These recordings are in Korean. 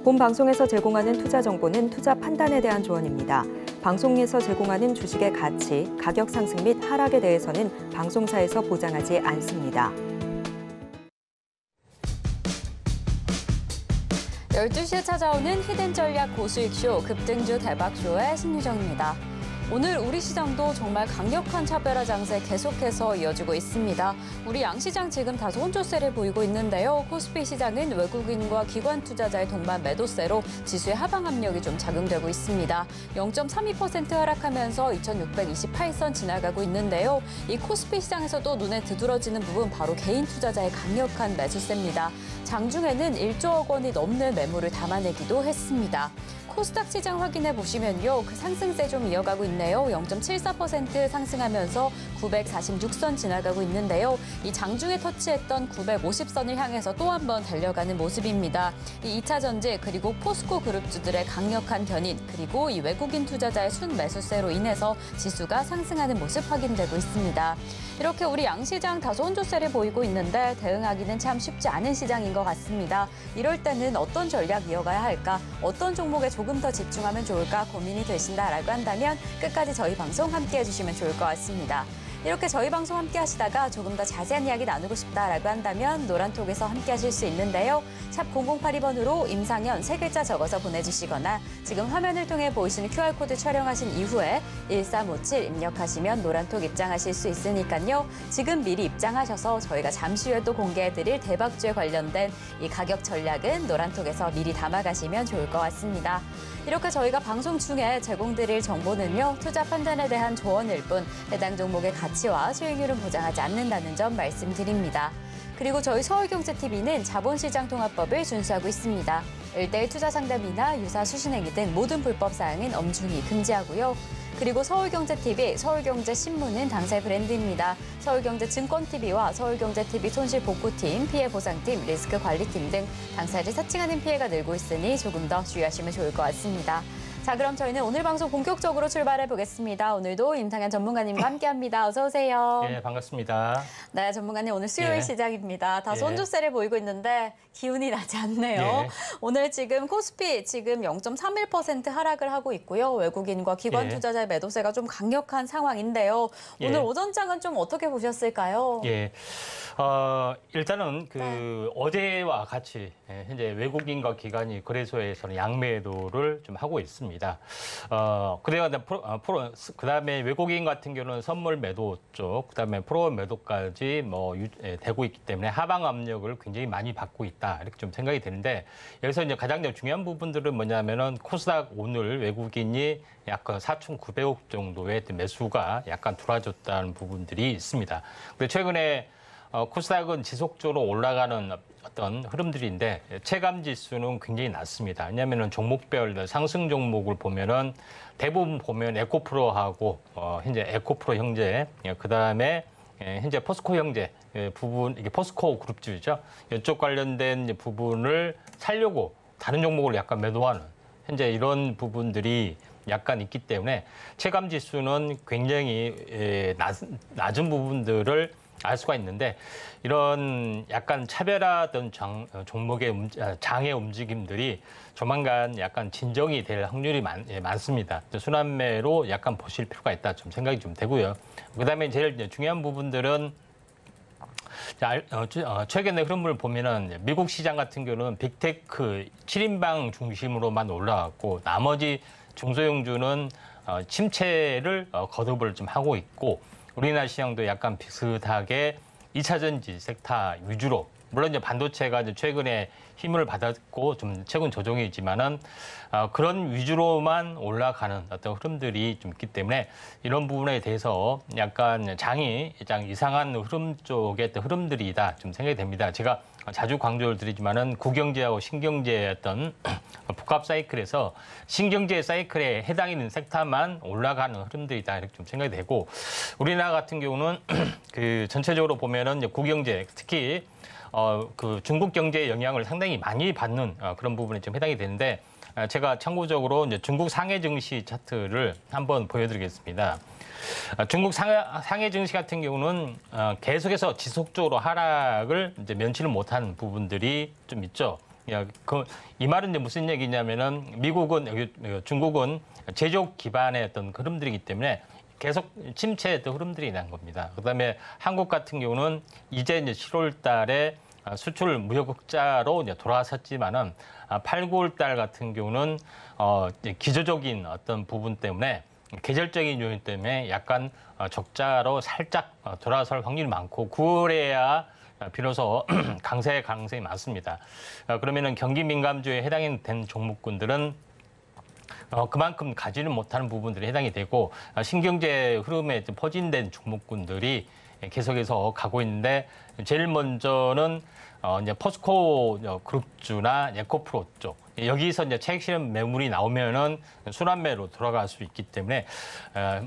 본 방송에서 제공하는 투자 정보는 투자 판단에 대한 조언입니다. 방송에서 제공하는 주식의 가치, 가격 상승 및 하락에 대해서는 방송사에서 보장하지 않습니다. 12시에 찾아오는 히든 전략 고수익쇼 급등주 대박쇼의 신유정입니다. 오늘 우리 시장도 정말 강력한 차별화 장세 계속해서 이어지고 있습니다. 우리 양시장 지금 다소 혼조세를 보이고 있는데요. 코스피 시장은 외국인과 기관 투자자의 동반 매도세로 지수의 하방 압력이 좀 작용되고 있습니다. 0.32% 하락하면서 2628선 지나가고 있는데요. 이 코스피 시장에서도 눈에 두드러지는 부분 바로 개인 투자자의 강력한 매수세입니다. 장중에는 1조억 원이 넘는 매물을 담아내기도 했습니다. 코스닥 시장 확인해 보시면요. 그 상승세 좀 이어가고 있네요. 0.74% 상승하면서 946선 지나가고 있는데요. 이 장중에 터치했던 950선을 향해서 또 한 번 달려가는 모습입니다. 이 2차 전지 그리고 포스코 그룹주들의 강력한 견인 그리고 이 외국인 투자자의 순매수세로 인해서 지수가 상승하는 모습 확인되고 있습니다. 이렇게 우리 양시장 다소 혼조세를 보이고 있는데 대응하기는 참 쉽지 않은 시장인 것 같습니다. 이럴 때는 어떤 전략 이어가야 할까? 어떤 종목에 조금 더 집중하면 좋을까 고민이 되신다라고 한다면 끝까지 저희 방송 함께해 주시면 좋을 것 같습니다. 이렇게 저희 방송 함께 하시다가 조금 더 자세한 이야기 나누고 싶다라고 한다면 노란톡에서 함께 하실 수 있는데요. 샵 0082번으로 임상현 3글자 적어서 보내주시거나 지금 화면을 통해 보이시는 QR코드 촬영하신 이후에 1357 입력하시면 노란톡 입장하실 수 있으니까요. 지금 미리 입장하셔서 저희가 잠시 후에 또 공개해드릴 대박주에 관련된 이 가격 전략은 노란톡에서 미리 담아가시면 좋을 것 같습니다. 이렇게 저희가 방송 중에 제공드릴 정보는요. 투자 판단에 대한 조언일 뿐 해당 종목의 가치와 수익률은 보장하지 않는다는 점 말씀드립니다. 그리고 저희 서울경제TV는 자본시장 통합법을 준수하고 있습니다. 1:1 투자 상담이나 유사 수신행위 등 모든 불법 사항은 엄중히 금지하고요. 그리고 서울경제TV, 서울경제신문은 당사의 브랜드입니다. 서울경제증권TV와 서울경제TV 손실복구팀, 피해보상팀, 리스크관리팀 등 당사를 사칭하는 피해가 늘고 있으니 조금 더 주의하시면 좋을 것 같습니다. 자, 그럼 저희는 오늘 방송 본격적으로 출발해 보겠습니다. 오늘도 임상현 전문가님과 함께합니다. 어서 오세요. 네, 반갑습니다. 네, 전문가님 오늘 수요일 예. 시장입니다. 다소 예. 혼조세를 보이고 있는데 기운이 나지 않네요. 예. 오늘 지금 코스피 지금 0.31% 하락을 하고 있고요. 외국인과 기관 예. 투자자의 매도세가 좀 강력한 상황인데요. 오늘 예. 오전장은 좀 어떻게 보셨을까요? 예. 일단은 어제와 같이 현재 외국인과 기관이 거래소에서는 양매도를 좀 하고 있습니다. 그다음에 외국인 같은 경우는 선물 매도 쪽, 그다음에 프로 매도까지 되고 있기 때문에 하방 압력을 굉장히 많이 받고 있다 이렇게 좀 생각이 되는데 여기서 이제 가장 중요한 부분들은 뭐냐면은 코스닥 오늘 외국인이 약간 4,900억 정도의 매수가 약간 들어와줬다는 부분들이 있습니다. 그리고 최근에 코스닥은 지속적으로 올라가는 어떤 흐름들인데 체감 지수는 굉장히 낮습니다. 왜냐하면 종목별 상승 종목을 보면은 대부분 보면 에코프로하고 현재 에코프로 형제, 그다음에 현재 포스코 형제 부분, 이게 포스코 그룹주죠. 이쪽 관련된 부분을 살려고 다른 종목을 약간 매도하는 현재 이런 부분들이 약간 있기 때문에 체감 지수는 굉장히 낮은 부분들을 알 수가 있는데 이런 약간 차별화된 종목의 장의 움직임들이 조만간 약간 진정이 될 확률이 많습니다. 순환매로 약간 보실 필요가 있다 좀 생각이 좀 되고요. 그다음에 제일 중요한 부분들은 최근의 흐름을 보면은 미국 시장 같은 경우는 빅테크 7인방 중심으로만 올라왔고 나머지 중소형주는 침체를 거듭을 좀 하고 있고 우리나라 시장도 약간 비슷하게 2차 전지 섹터 위주로 물론 이제 반도체가 이제 최근에 힘을 받았고 좀 최근 조정이지만은 그런 위주로만 올라가는 어떤 흐름들이 좀 있기 때문에 이런 부분에 대해서 약간 장이 이상한 흐름 쪽의 어떤 흐름들이다 좀 생각이 됩니다. 제가 자주 강조를 드리지만은 구경제하고 신경제의 어떤 복합 사이클에서 신경제 사이클에 해당하는 섹터만 올라가는 흐름들이다 이렇게 좀 생각이 되고 우리나라 같은 경우는 전체적으로 보면은 이제 구경제 특히 중국 경제의 영향을 상당히 많이 받는 그런 부분에 좀 해당이 되는데 제가 참고적으로 이제 중국 상해 증시 차트를 한번 보여드리겠습니다. 중국 상해 증시 같은 경우는 계속해서 지속적으로 하락을 이제 면치를 못하는 부분들이 좀 있죠. 이 말은 이제 무슨 얘기냐면은 미국은 중국은 제조업 기반의 어떤 흐름들이기 때문에 계속 침체의 흐름들이 난 겁니다. 그다음에 한국 같은 경우는 이제 7월 달에 수출 무역 흑자로 이제 돌아섰지만은 8, 9월 달 같은 경우는 기저적인 어떤 부분 때문에 계절적인 요인 때문에 약간 적자로 살짝 돌아설 확률이 많고 9월에야 비로소 강세의 가능성이 많습니다. 그러면은 경기 민감주에 해당된 종목군들은 그만큼 가지는 못하는 부분들이 해당이 되고 신경제 흐름에 포진된 종목군들이 계속해서 가고 있는데 제일 먼저는 이제 포스코 그룹주나 에코프로 쪽 여기서 이제 차익 실현 매물이 나오면은 순환매로 돌아갈 수 있기 때문에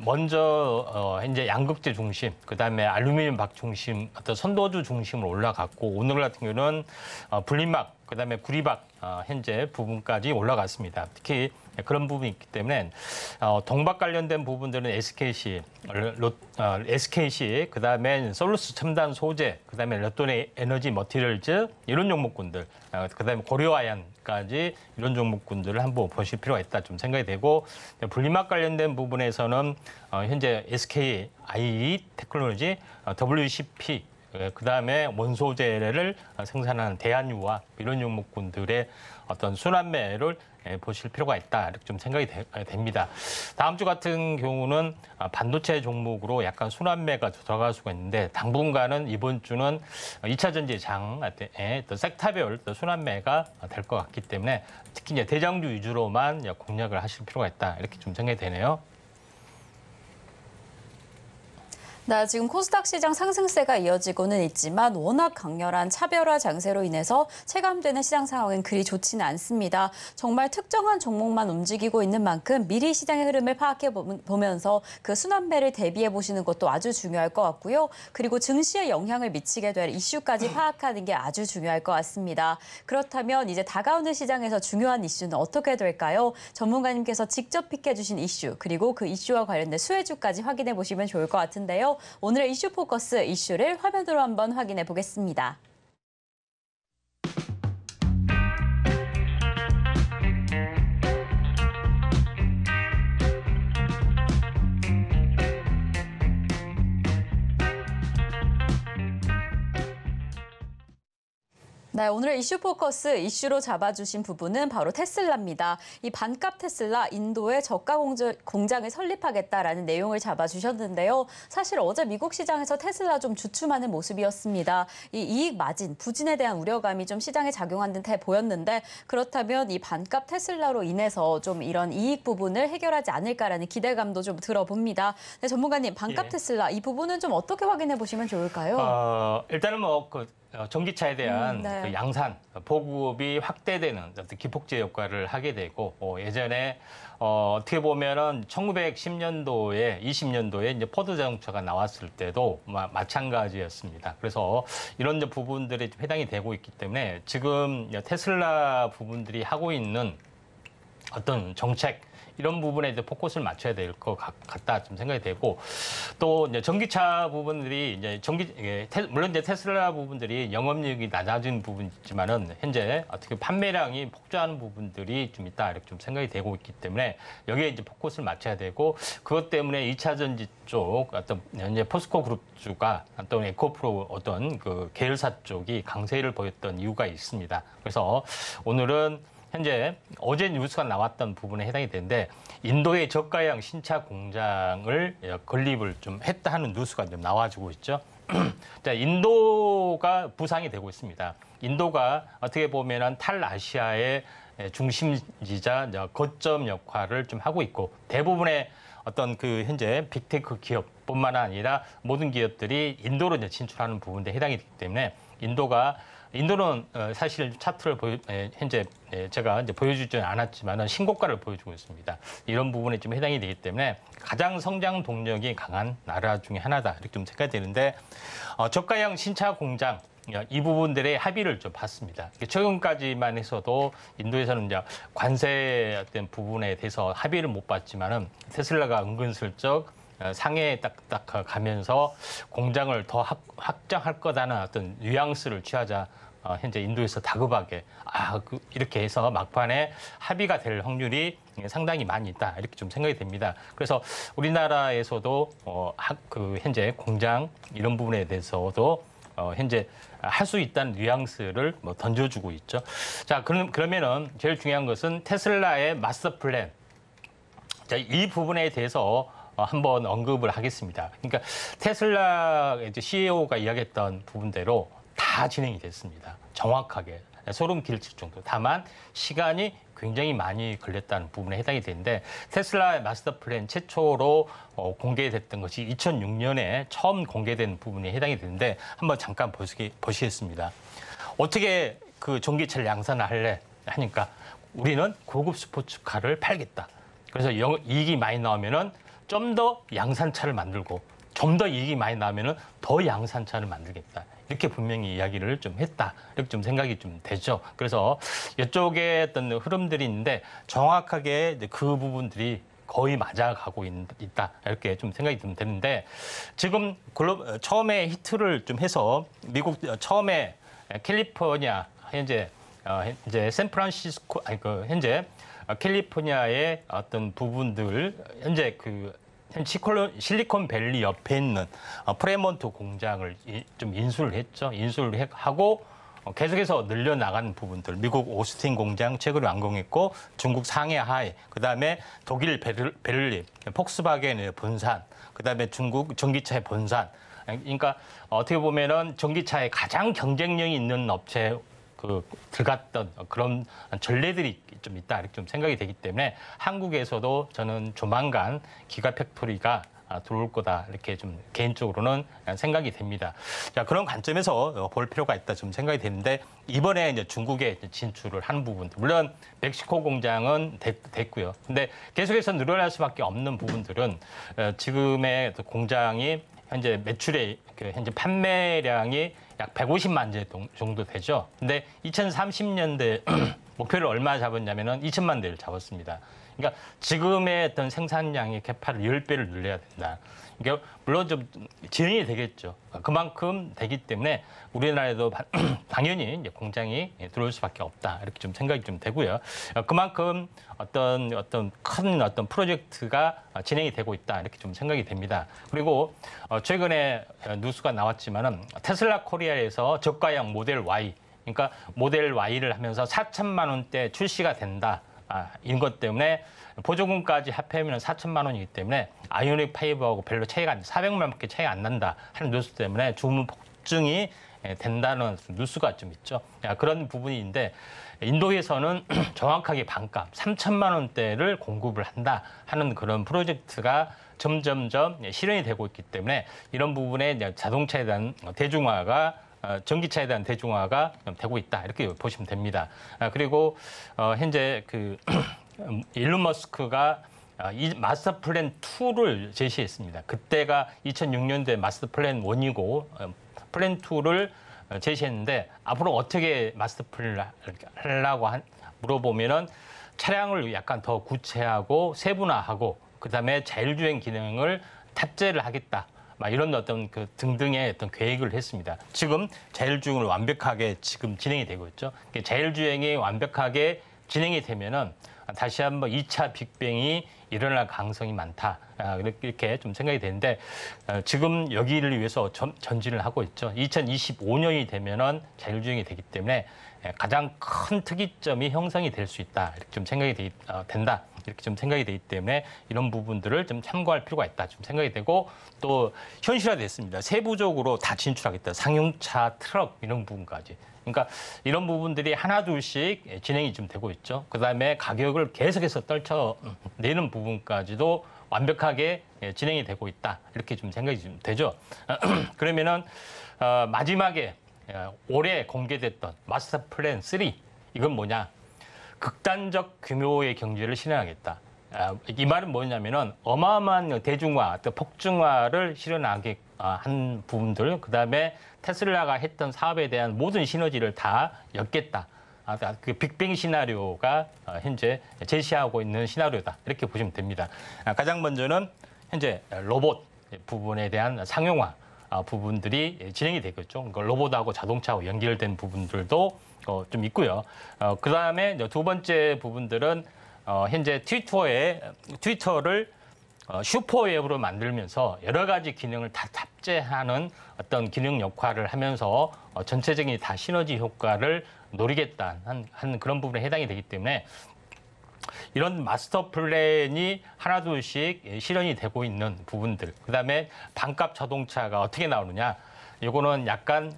먼저 이제 양극재 중심, 그다음에 알루미늄 박 중심, 어떤 선도주 중심으로 올라갔고 오늘 같은 경우는 분리막, 그다음에 구리박 현재 부분까지 올라갔습니다. 특히 그런 부분이 있기 때문에 동박 관련된 부분들은 SKC, 그다음에 솔루스 첨단 소재, 그다음에 롯돈 에너지 머티리얼즈 이런 종목군들, 그다음에 고려아연까지 이런 종목군들을 한번 보실 필요가 있다 좀 생각이 되고 분리막 관련된 부분에서는 현재 SKI 테크놀로지, WCP 그다음에 원소재를 생산하는 대한유화 이런 종목군들의 어떤 순환매를 보실 필요가 있다 이렇게 좀 생각이 됩니다. 다음 주 같은 경우는 반도체 종목으로 약간 순환매가 들어갈 수가 있는데 당분간은 이번 주는 2차 전지 장의 또 섹터별 또 순환매가 될 것 같기 때문에 특히 이제 대장주 위주로만 공략을 하실 필요가 있다 이렇게 좀 생각이 되네요. 네, 지금 코스닥 시장 상승세가 이어지고는 있지만 워낙 강렬한 차별화 장세로 인해서 체감되는 시장 상황은 그리 좋지는 않습니다. 정말 특정한 종목만 움직이고 있는 만큼 미리 시장의 흐름을 파악해 보면서 그 순환매를 대비해 보시는 것도 아주 중요할 것 같고요. 그리고 증시에 영향을 미치게 될 이슈까지 파악하는 게 아주 중요할 것 같습니다. 그렇다면 이제 다가오는 시장에서 중요한 이슈는 어떻게 될까요? 전문가님께서 직접 픽해 주신 이슈, 그리고 그 이슈와 관련된 수혜주까지 확인해 보시면 좋을 것 같은데요. 오늘의 이슈 포커스 이슈를 화면으로 한번 확인해 보겠습니다. 네, 오늘의 이슈 포커스 이슈로 잡아주신 부분은 바로 테슬라입니다. 이 반값 테슬라 인도에 저가 공장을 설립하겠다라는 내용을 잡아주셨는데요. 사실 어제 미국 시장에서 테슬라 좀 주춤하는 모습이었습니다. 이 이익 마진, 부진에 대한 우려감이 좀 시장에 작용한 듯해 보였는데 그렇다면 이 반값 테슬라로 인해서 좀 이런 이익 부분을 해결하지 않을까라는 기대감도 좀 들어봅니다. 네, 전문가님, 반값 테슬라 이 부분은 좀 어떻게 확인해 보시면 좋을까요? 일단은 전기차에 대한 그 양산, 보급이 확대되는 어떤 기폭제 역할을 하게 되고 예전에 어떻게 보면은 1910년도에 20년도에 이제 포드 자동차가 나왔을 때도 마찬가지였습니다. 그래서 이런 부분들이 좀 해당이 되고 있기 때문에 지금 테슬라 부분들이 하고 있는 어떤 정책 이런 부분에 이제 포커스를 맞춰야 될 것 같다 좀 생각이 되고 또 이제 전기차 부분들이 이제 물론 이제 테슬라 부분들이 영업이익이 낮아진 부분이 있지만은 현재 어떻게 판매량이 폭주하는 부분들이 좀 있다 이렇게 좀 생각이 되고 있기 때문에 여기에 이제 포커스를 맞춰야 되고 그것 때문에 2차 전지 쪽 어떤 이제 포스코 그룹주가 또는 에코프로 어떤 그 계열사 쪽이 강세를 보였던 이유가 있습니다. 그래서 오늘은 현재 어제 뉴스가 나왔던 부분에 해당이 되는데 인도의 저가형 신차 공장을 건립을 좀 했다 하는 뉴스가 좀 나와주고 있죠. 자, 인도가 부상이 되고 있습니다. 인도가 어떻게 보면은 탈아시아의 중심지자 거점 역할을 좀 하고 있고 대부분의 어떤 그 현재 빅테크 기업뿐만 아니라 모든 기업들이 인도로 이제 진출하는 부분에 해당이 되기 때문에 인도는 사실 차트를 현재 제가 이제 보여주지는 않았지만은 신고가를 보여주고 있습니다. 이런 부분에 좀 해당이 되기 때문에 가장 성장 동력이 강한 나라 중에 하나다 이렇게 좀 생각이 되는데 저가형 신차 공장 이 부분들의 합의를 좀 봤습니다. 최근까지만 해서도 인도에서는 이제 관세 어떤 부분에 대해서 합의를 못 봤지만은 테슬라가 은근슬쩍 상해에 딱 가면서 공장을 더 확장할 거다는 어떤 뉘앙스를 취하자 현재 인도에서 다급하게 이렇게 해서 막판에 합의가 될 확률이 상당히 많이 있다 이렇게 좀 생각이 됩니다. 그래서 우리나라에서도 현재 공장 이런 부분에 대해서도 현재 할 수 있다는 뉘앙스를 던져주고 있죠. 자, 그러면은 제일 중요한 것은 테슬라의 마스터 플랜. 자, 이 부분에 대해서 한번 언급을 하겠습니다. 그러니까 테슬라 이제 CEO가 이야기했던 부분대로 다 진행이 됐습니다. 정확하게 소름 끼칠 정도. 다만 시간이 굉장히 많이 걸렸다는 부분에 해당이 되는데 테슬라의 마스터 플랜 최초로 공개됐던 것이 2006년에 처음 공개된 부분에 해당이 되는데 한번 잠깐 보시겠습니다. 어떻게 그 전기차를 양산을 할래 하니까 우리는 고급 스포츠카를 팔겠다. 그래서 이익이 많이 나오면은 좀 더 양산차를 만들고 좀 더 이익이 많이 나오면은 더 양산차를 만들겠다. 이렇게 분명히 이야기를 좀 했다. 이렇게 좀 생각이 좀 되죠. 그래서 이쪽에 어떤 흐름들이 있는데 정확하게 그 부분들이 거의 맞아가고 있다. 이렇게 좀 생각이 좀 되는데 지금 처음에 히트를 좀 해서 미국 처음에 캘리포니아 현재 샌프란시스코 현재 캘리포니아의 어떤 부분들 현재 실리콘밸리 옆에 있는 프레몬트 공장을 좀 인수를 했죠. 인수를 하고 계속해서 늘려나가는 부분들. 미국 오스틴 공장 최근에 완공했고 중국 상해하이, 그다음에 독일 베를린, 폭스바겐의 본산, 그다음에 중국 전기차의 본산. 그러니까 어떻게 보면은 전기차에 가장 경쟁력이 있는 업체 들어갔던 그런 전례들이 좀 있다 이렇게 좀 생각이 되기 때문에 한국에서도 저는 조만간 기가 팩토리가 들어올 거다 이렇게 좀 개인적으로는 생각이 됩니다. 자, 그런 관점에서 볼 필요가 있다 좀 생각이 되는데 이번에 이제 중국에 진출을 한 부분들 물론 멕시코 공장은 됐고요. 근데 계속해서 늘어날 수밖에 없는 부분들은 지금의 공장이 현재 매출의 현재 판매량이 약 150만 대 정도 되죠. 근데 2030년대 목표를 얼마 잡았냐면은 2천만 대를 잡았습니다. 그러니까 지금의 어떤 생산량의 캐파를 10배를 늘려야 된다. 그러니까 물론 좀 진행이 되겠죠. 그만큼 되기 때문에 우리나라에도 당연히 이제 공장이 들어올 수밖에 없다. 이렇게 좀 생각이 좀 되고요. 그만큼 어떤 큰 프로젝트가 진행이 되고 있다. 이렇게 좀 생각이 됩니다. 그리고 최근에 뉴스가 나왔지만은 테슬라 코리아에서 저가형 모델 Y, 그러니까 모델 Y를 하면서 4천만 원대 출시가 된다. 이것 때문에 보조금까지 합하면 4천만 원이기 때문에 아이오닉 5하고 별로 차이가 안 400만 원밖에 차이가 안 난다 하는 뉴스 때문에 주문 폭증이 된다는 뉴스가 좀 있죠. 그런 부분인데 인도에서는 정확하게 반값 3천만 원대를 공급을 한다 하는 그런 프로젝트가 점점점 실현이 되고 있기 때문에 이런 부분에 자동차에 대한 대중화가 전기차에 대한 대중화가 되고 있다 이렇게 보시면 됩니다. 그리고 현재 일론 머스크가 이 마스터 플랜 2를 제시했습니다. 그때가 2006년도에 마스터 플랜 1이고 플랜 2를 제시했는데 앞으로 어떻게 마스터 플랜을 하려고 물어보면은 차량을 약간 더 구체하고 세분화하고 그다음에 자율주행 기능을 탑재를 하겠다. 이런 어떤 등등의 어떤 계획을 했습니다. 지금 자율주행을 완벽하게 지금 진행이 되고 있죠. 자율주행이 완벽하게 진행이 되면은 다시 한번 2차 빅뱅이 일어날 가능성이 많다. 이렇게 좀 생각이 되는데 지금 여기를 위해서 전진을 하고 있죠. 2025년이 되면은 자율주행이 되기 때문에 가장 큰 특이점이 형성이 될 수 있다. 이렇게 좀 생각이 된다. 이렇게 좀 생각이 되기 때문에 이런 부분들을 좀 참고할 필요가 있다. 좀 생각이 되고 또 현실화됐습니다. 세부적으로 다 진출하겠다. 상용차, 트럭 이런 부분까지. 그러니까 이런 부분들이 하나둘씩 진행이 좀 되고 있죠. 그다음에 가격을 계속해서 떨쳐내는 부분까지도 완벽하게 진행이 되고 있다. 이렇게 좀 생각이 좀 되죠. 그러면은 마지막에 올해 공개됐던 마스터 플랜 3 이건 뭐냐? 극단적 규모의 경제를 실현하겠다. 이 말은 뭐냐면은 어마어마한 대중화, 또 폭증화를 실현하게 한 부분들, 그다음에 테슬라가 했던 사업에 대한 모든 시너지를 다 엮겠다. 그 빅뱅 시나리오가 현재 제시하고 있는 시나리오다. 이렇게 보시면 됩니다. 가장 먼저는 현재 로봇 부분에 대한 상용화. 부분들이 진행이 되겠죠. 그러니까 로봇하고 자동차하고 연결된 부분들도 좀 있고요. 그다음에 두 번째 부분들은 현재 트위터를 슈퍼웹으로 만들면서 여러 가지 기능을 다 탑재하는 어떤 기능 역할을 하면서 전체적인 다 시너지 효과를 노리겠다 한 그런 부분에 해당이 되기 때문에 이런 마스터 플랜이 하나둘씩 실현이 되고 있는 부분들. 그다음에 반값 자동차가 어떻게 나오느냐. 이거는 약간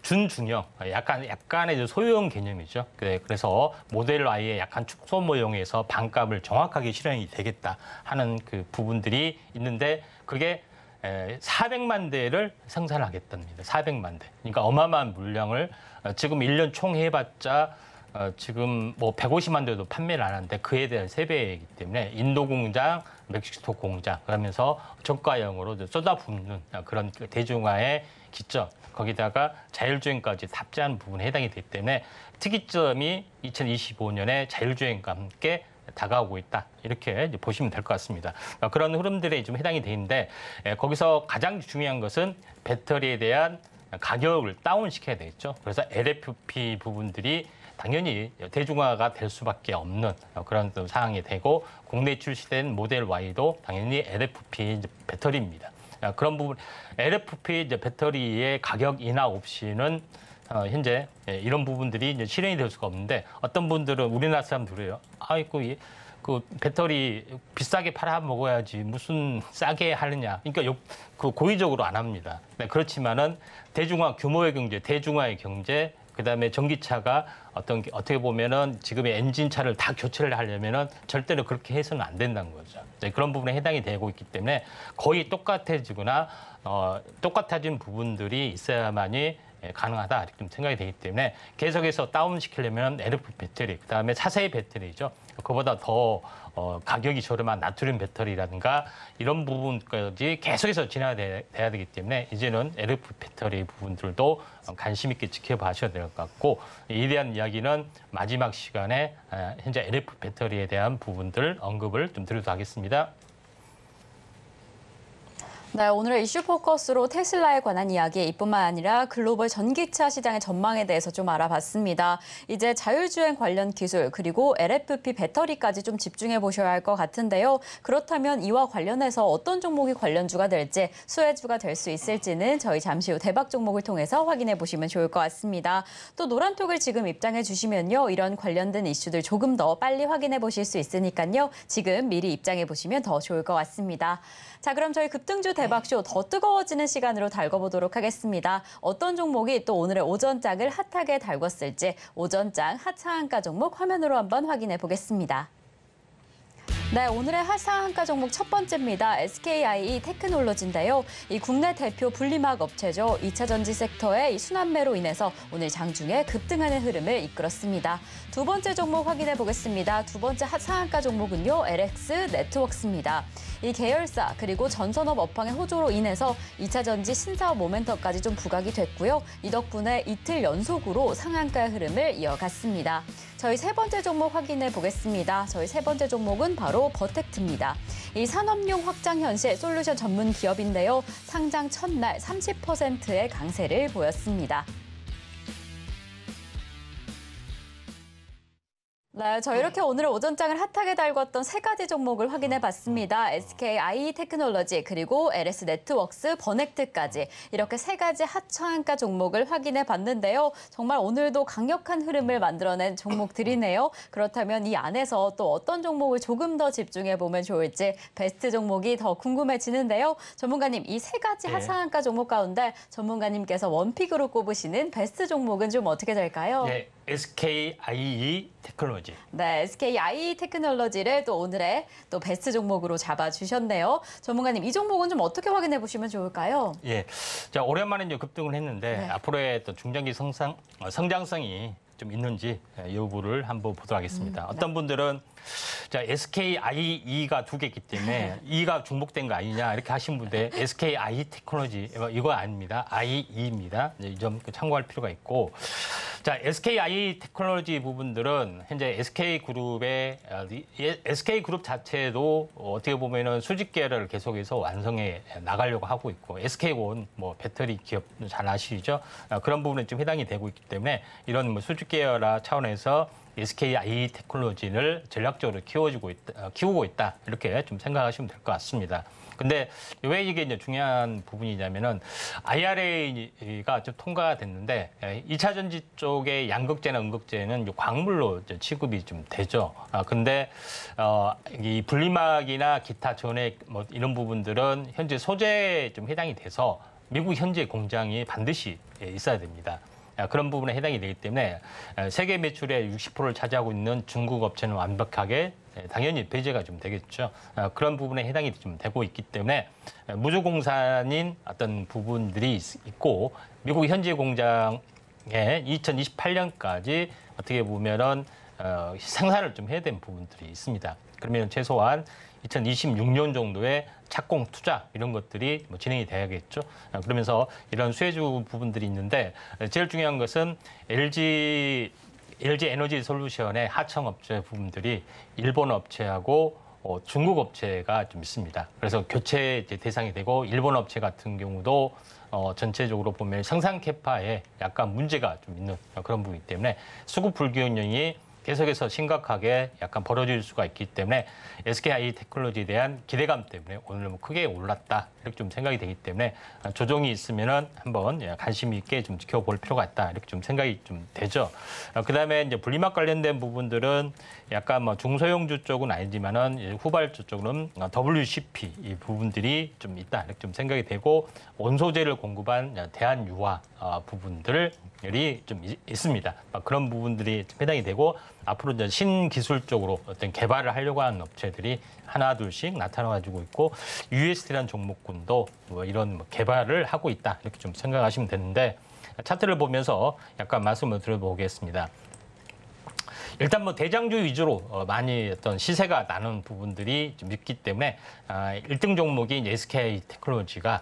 준중형, 약간의 소형 개념이죠. 그래서 모델 Y의 약간 축소 모형에서 반값을 정확하게 실현이 되겠다 하는 그 부분들이 있는데 그게 400만 대를 생산하겠답니다. 400만 대. 그러니까 어마어마한 물량을 지금 1년 총 해봤자 지금 뭐 150만 대도 판매를 안 하는데 그에 대한 3배이기 때문에 인도 공장, 멕시코 공장 그러면서 저가형으로 쏟아붓는 그런 대중화의 기점, 거기다가 자율주행까지 탑재하는 부분에 해당이 되기 때문에 특이점이 2025년에 자율주행과 함께 다가오고 있다. 이렇게 보시면 될 것 같습니다. 그런 흐름들에 좀 해당이 되는데 거기서 가장 중요한 것은 배터리에 대한 가격을 다운시켜야 되겠죠. 그래서 LFP 부분들이 당연히 대중화가 될 수밖에 없는 그런 상황이 되고 국내 출시된 모델 Y도 당연히 LFP 배터리입니다. 그런 부분 LFP 배터리의 가격 인하 없이는 현재 이런 부분들이 이제 실현이 될 수가 없는데 어떤 분들은 우리나라 사람들이에요. 아이고 그 배터리 비싸게 팔아 먹어야지 무슨 싸게 하느냐. 그러니까 그 고의적으로 안 합니다. 그렇지만은 대중화 규모의 경제, 대중화의 경제. 그다음에 전기차가 어떻게 보면은 지금의 엔진차를 다 교체를 하려면은 절대로 그렇게 해서는 안 된다는 거죠. 그런 부분에 해당이 되고 있기 때문에 거의 똑같아지거나 똑같아진 부분들이 있어야만이 가능하다 이렇게 좀 생각이 되기 때문에 계속해서 다운시키려면 LFP 배터리, 그다음에 차세대 배터리죠. 그보다 더 가격이 저렴한 나트륨 배터리라든가 이런 부분까지 계속해서 진화돼야 되기 때문에 이제는 LFP 배터리 부분들도 관심 있게 지켜봐셔야 될 것 같고 이에 대한 이야기는 마지막 시간에 현재 LFP 배터리에 대한 부분들 언급을 좀 드리도록 하겠습니다. 네, 오늘의 이슈 포커스로 테슬라에 관한 이야기 이뿐만 아니라 글로벌 전기차 시장의 전망에 대해서 좀 알아봤습니다. 이제 자율주행 관련 기술 그리고 LFP 배터리까지 좀 집중해 보셔야 할 것 같은데요. 그렇다면 이와 관련해서 어떤 종목이 관련주가 될지 수혜주가 될 수 있을지는 저희 잠시 후 대박 종목을 통해서 확인해 보시면 좋을 것 같습니다. 또 노란톡을 지금 입장해 주시면요. 이런 관련된 이슈들 조금 더 빨리 확인해 보실 수 있으니까요. 지금 미리 입장해 보시면 더 좋을 것 같습니다. 자, 그럼 저희 급등주 대박쇼 더 뜨거워지는 시간으로 달궈보도록 하겠습니다. 어떤 종목이 또 오늘의 오전장을 핫하게 달궜을지 오전장 핫상한가 종목 화면으로 한번 확인해 보겠습니다. 네, 오늘의 핫상한가 종목 첫 번째입니다. SKIE 테크놀로지인데요. 이 국내 대표 분리막 업체죠. 2차 전지 섹터의 이 순환매로 인해서 오늘 장중에 급등하는 흐름을 이끌었습니다. 두 번째 종목 확인해 보겠습니다. 두 번째 핫상한가 종목은요. LX 네트워크스입니다. 이 계열사 그리고 전선업 업황의 호조로 인해서 2차 전지 신사업 모멘텀까지 좀 부각이 됐고요. 이 덕분에 이틀 연속으로 상한가의 흐름을 이어갔습니다. 저희 세 번째 종목 확인해 보겠습니다. 저희 세 번째 종목은 바로 버텍트입니다. 이 산업용 확장 현실 솔루션 전문 기업인데요. 상장 첫날 30%의 강세를 보였습니다. 네, 저희 이렇게 오늘 오전장을 핫하게 달궜던 세 가지 종목을 확인해 봤습니다. SKIE 테크놀로지 그리고 LS 네트워크스, 버넥트까지 이렇게 세 가지 핫상한가 종목을 확인해 봤는데요. 정말 오늘도 강력한 흐름을 만들어낸 종목들이네요. 그렇다면 이 안에서 또 어떤 종목을 조금 더 집중해 보면 좋을지 베스트 종목이 더 궁금해지는데요. 전문가님, 이 세 가지 핫상한가 종목 가운데 전문가님께서 원픽으로 꼽으시는 베스트 종목은 좀 어떻게 될까요? 네, SKIE 테크놀로지. 네, SKIE 테크놀로지를 또 오늘의 또 베스트 종목으로 잡아주셨네요. 전문가님, 이 종목은 좀 어떻게 확인해 보시면 좋을까요? 예, 자 오랜만에 이제 급등을 했는데 네. 앞으로의 또 중장기 성장성이 좀 있는지 여부를 한번 보도록 하겠습니다. 어떤 분들은 자 SKIE가 두 개 있기 때문에 E가 중복된 거 아니냐 이렇게 하신 분들 SKIE 테크놀로지 이거 아닙니다. IE입니다. 이 점 참고할 필요가 있고 자, SKI 테크놀로지 부분들은 현재 SK그룹 자체도 어떻게 보면은 수직 계열을 계속해서 완성해 나가려고 하고 있고, SK온 뭐 배터리 기업 잘 아시죠? 그런 부분에 좀 해당이 되고 있기 때문에 이런 뭐 수직 계열화 차원에서 SKI 테크놀로지를 전략적으로 키우고 있다 이렇게 좀 생각하시면 될 것 같습니다. 근데 왜 이게 이제 중요한 부분이냐면은 IRA가 좀 통과가 됐는데 2차 전지 쪽의 양극재나 음극재는 광물로 이제 취급이 좀 되죠. 근데 이 분리막이나 기타 전액 뭐 이런 부분들은 현재 소재에 좀 해당이 돼서 미국 현재 공장이 반드시 있어야 됩니다. 그런 부분에 해당이 되기 때문에 세계 매출의 60%를 차지하고 있는 중국 업체는 완벽하게 당연히 배제가 좀 되겠죠. 그런 부분에 해당이 좀 되고 있기 때문에 무주공산인 어떤 부분들이 있고, 미국 현지 공장에 2028년까지 어떻게 보면은 생산을 좀 해야 되는 부분들이 있습니다. 그러면 최소한 2026년 정도에 착공 투자 이런 것들이 뭐 진행이 돼야겠죠. 그러면서 이런 수혜주 부분들이 있는데, 제일 중요한 것은 LG 에너지 솔루션의 하청 업체 부분들이 일본 업체하고 중국 업체가 좀 있습니다. 그래서 교체 대상이 되고, 일본 업체 같은 경우도 전체적으로 보면 생산 캐파에 약간 문제가 좀 있는 그런 부분이기 때문에 수급 불균형이 계속해서 심각하게 약간 벌어질 수가 있기 때문에 SKI 테크놀로지에 대한 기대감 때문에 오늘 뭐 크게 올랐다 이렇게 좀 생각이 되기 때문에 조정이 있으면은 한번 관심 있게 좀 지켜볼 필요가 있다 이렇게 좀 생각이 좀 되죠. 그다음에 이제 분리막 관련된 부분들은 약간 뭐 중소형주 쪽은 아니지만은 후발주 쪽은 WCP 이 부분들이 좀 있다 이렇게 좀 생각이 되고, 원소재를 공급한 대한유화 부분들이 좀 있습니다. 그런 부분들이 해당이 되고, 앞으로 이제 신기술 쪽으로 어떤 개발을 하려고 하는 업체들이 하나 둘씩 나타나가지고 있고, UST라는 종목군도 뭐 이런 개발을 하고 있다 이렇게 좀 생각하시면 되는데, 차트를 보면서 약간 말씀을 드려보겠습니다. 일단 뭐 대장주 위주로 많이 어떤 시세가 나는 부분들이 좀 있기 때문에 1등 종목이 SKI 테크놀로지가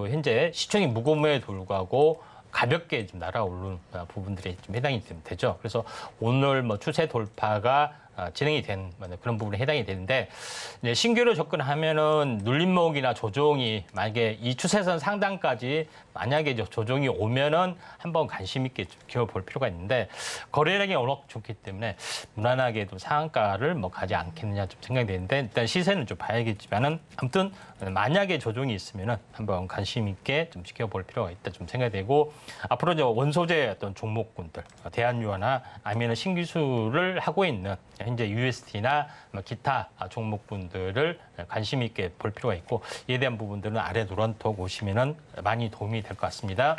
현재 시총이 무거움에 불구하고 가볍게 좀 날아오르는 부분들이 좀 해당이 되죠. 그래서 오늘 뭐 추세 돌파가 진행이 된 그런 부분에 해당이 되는데, 이제 신규로 접근하면은 눌림목이나 조정이 만약에 이 추세선 상단까지 만약에 조정이 오면은 한번 관심 있게 지켜볼 필요가 있는데, 거래량이 워낙 좋기 때문에 무난하게도 상한가를 뭐 가지 않겠느냐 좀 생각이 되는데, 일단 시세는 좀 봐야겠지만은 아무튼 만약에 조정이 있으면은 한번 관심 있게 좀 지켜볼 필요가 있다 좀 생각이 되고, 앞으로 이제 원소재 어떤 종목군들 대한유화나 아니면 신기술을 하고 있는 현재 UST나 기타 종목분들을 관심 있게 볼 필요가 있고, 이에 대한 부분들은 아래 노란톡 오시면은 많이 도움이 될 것 같습니다.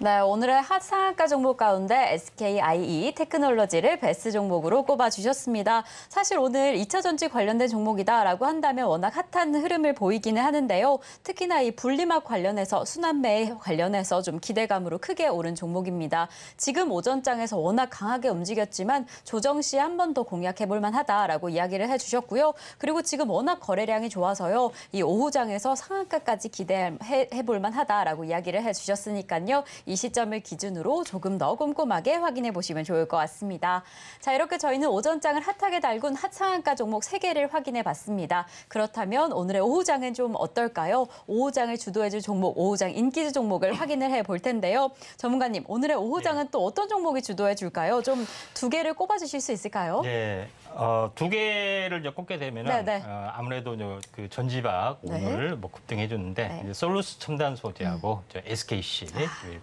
네, 오늘의 핫 상한가 종목 가운데 SKIE 테크놀로지를 베스트 종목으로 꼽아주셨습니다. 사실 오늘 2차 전지 관련된 종목이다라고 한다면 워낙 핫한 흐름을 보이기는 하는데요. 특히나 이 분리막 관련해서 순환매에 관련해서 좀 기대감으로 크게 오른 종목입니다. 지금 오전장에서 워낙 강하게 움직였지만 조정 시 한 번 더 공략해볼 만하다라고 이야기를 해주셨고요. 그리고 지금 워낙 거래량이 좋아서요. 이 오후장에서 상한가까지 기대해볼 만하다라고 이야기를 해주셨으니까요. 이 시점을 기준으로 조금 더 꼼꼼하게 확인해 보시면 좋을 것 같습니다. 자, 이렇게 저희는 오전장을 핫하게 달군 핫 상한가 종목 3개를 확인해 봤습니다. 그렇다면 오늘의 오후장은 좀 어떨까요? 오후장을 주도해줄 종목, 오후장 인기주 종목을 확인을 해 볼 텐데요. 전문가님, 오늘의 오후장은 또 어떤 종목이 주도해 줄까요? 좀 2개를 꼽아주실 수 있을까요? 네. 2개를 이제 꼽게 되면은 아무래도 그 전지박 오늘 뭐 급등해 줬는데 이제 솔루스 첨단 소재하고 SKC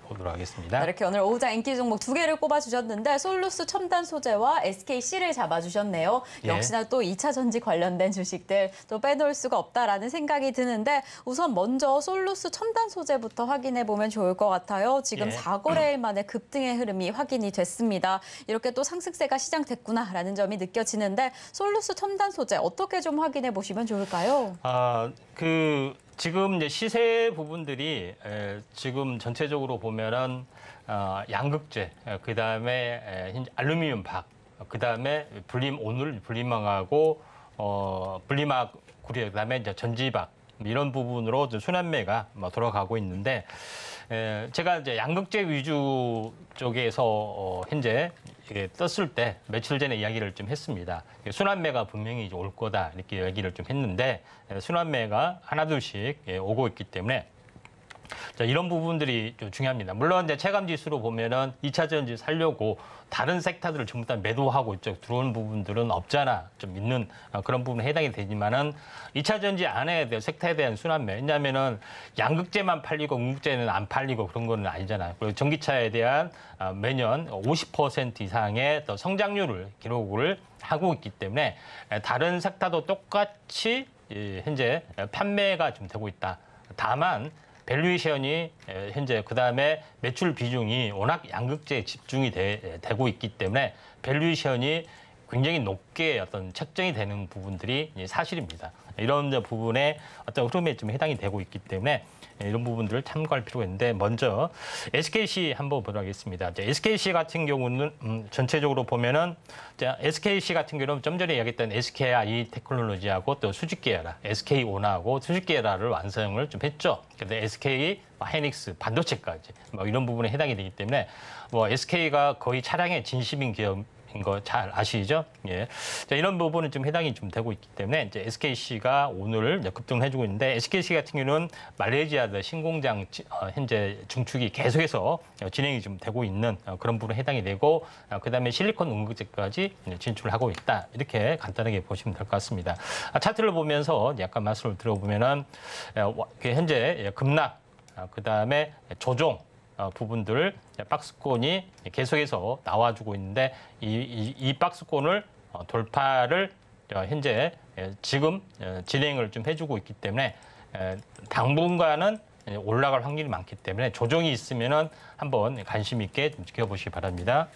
보도록 하겠습니다. 이렇게 오늘 오후장 인기 종목 2개를 꼽아주셨는데 솔루스 첨단 소재와 SKC를 잡아주셨네요. 역시나 또 2차 전지 관련된 주식들 또 빼놓을 수가 없다라는 생각이 드는데, 우선 먼저 솔루스 첨단 소재부터 확인해 보면 좋을 것 같아요. 지금 4거래일 만에 급등의 흐름이 확인이 됐습니다. 이렇게 또 상승세가 시작됐구나라는 점이 느껴지는데, 솔루스 첨단 소재 어떻게 좀 확인해 보시면 좋을까요? 지금 이제 시세 부분들이 지금 전체적으로 보면은 양극재, 그다음에 알루미늄 박, 그다음에 오늘 분리막하고 분리막 구리, 그다음에 이제 전지박 이런 부분으로 순환매가 들어가고 있는데, 제가 이제 양극재 위주 쪽에서 현재 이게 떴을 때 며칠 전에 이야기를 좀 했습니다. 순환매가 분명히 올 거다 이렇게 이야기를 좀 했는데 순환매가 하나둘씩 오고 있기 때문에 자, 이런 부분들이 좀 중요합니다. 물론 이제 체감 지수로 보면은 2차 전지 살려고 다른 섹터들을 전부 다 매도하고 이쪽 들어오는 부분들은 없잖아 좀 있는 그런 부분에 해당이 되지만은 2차 전지 안에 대한 섹터에 대한 순환매 왜냐하면은 양극재만 팔리고 음극재는 안 팔리고 그런 거는 아니잖아요. 그리고 전기차에 대한 매년 50% 이상의 더 성장률을 기록을 하고 있기 때문에 다른 섹터도 똑같이 현재 판매가 좀 되고 있다. 다만 밸류에이션이 현재 그다음에 매출 비중이 워낙 양극재에 집중이 되고 있기 때문에 밸류에이션이 굉장히 높게 어떤 책정이 되는 부분들이 사실입니다. 이런 부분에 어떤 흐름에 좀 해당이 되고 있기 때문에 이런 부분들을 참고할 필요가 있는데 먼저 SKC 한번 보도록 하겠습니다. SKC 같은 경우는 전체적으로 보면은 SKC 같은 경우는 좀 전에 이야기했던 SKI 테크놀로지하고 또 수직계열화, SK온화하고 수직계열화를 완성을 좀 했죠. 그래서 SK 하이닉스 반도체까지 뭐 이런 부분에 해당이 되기 때문에 뭐 SK가 거의 차량의 진심인 기업. 거 잘 아시죠? 예. 자, 이런 부분은 좀 해당이 좀 되고 있기 때문에 이제 SKC가 오늘 급등을 해주고 있는데 SKC 같은 경우는 말레이시아 신공장 현재 중축이 계속해서 진행이 좀 되고 있는 그런 부분에 해당이 되고 그다음에 실리콘 음극재까지 진출을 하고 있다. 이렇게 간단하게 보시면 될 것 같습니다. 차트를 보면서 약간 말씀을 들어보면은 현재 급락, 그다음에 조정 부분들 박스권이 계속해서 나와주고 있는데 이 박스권을 돌파를 현재 지금 진행을 좀 해주고 있기 때문에 당분간은 올라갈 확률이 많기 때문에 조정이 있으면은 한번 관심 있게 좀 지켜보시기 바랍니다.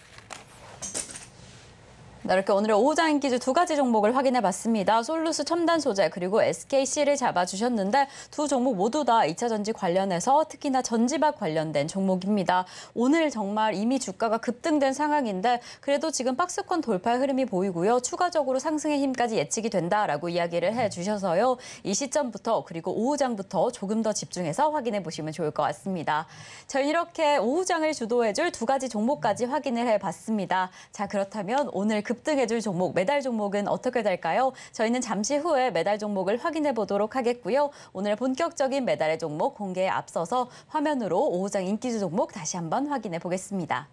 네, 이렇게 오늘의 오후장 인기주 두 가지 종목을 확인해봤습니다. 솔루스 첨단 소재 그리고 SKC를 잡아주셨는데 두 종목 모두 다 2차 전지 관련해서 특히나 전지박 관련된 종목입니다. 오늘 정말 이미 주가가 급등된 상황인데 그래도 지금 박스권 돌파 흐름이 보이고요. 추가적으로 상승의 힘까지 예측이 된다라고 이야기를 해주셔서요. 이 시점부터 그리고 오후장부터 조금 더 집중해서 확인해보시면 좋을 것 같습니다. 저희 이렇게 오후장을 주도해줄 두 가지 종목까지 확인을 해봤습니다. 자, 그렇다면 오늘 급등해줄 종목, 매달 종목은 어떻게 될까요? 저희는 잠시 후에 매달 종목을 확인해 보도록 하겠고요. 오늘 본격적인 매달의 종목 공개에 앞서서 화면으로 오후장 인기주 종목 다시 한번 확인해 보겠습니다.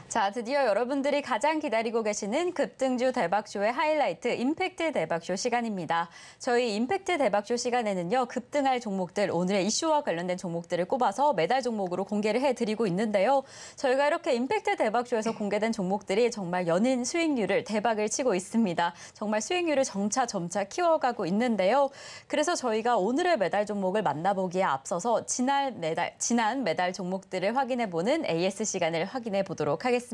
자, 드디어 여러분들이 가장 기다리고 계시는 급등주 대박쇼의 하이라이트 임팩트 대박쇼 시간입니다. 저희 임팩트 대박쇼 시간에는요. 급등할 종목들, 오늘의 이슈와 관련된 종목들을 꼽아서 매달 종목으로 공개를 해드리고 있는데요. 저희가 이렇게 임팩트 대박쇼에서 공개된 종목들이 정말 연일 수익률을 대박을 치고 있습니다. 정말 수익률을 점차 키워가고 있는데요. 그래서 저희가 오늘의 매달 종목을 만나보기에 앞서서 지난 매달 종목들을 확인해보는 AS 시간을 확인해 보도록 하겠습니다.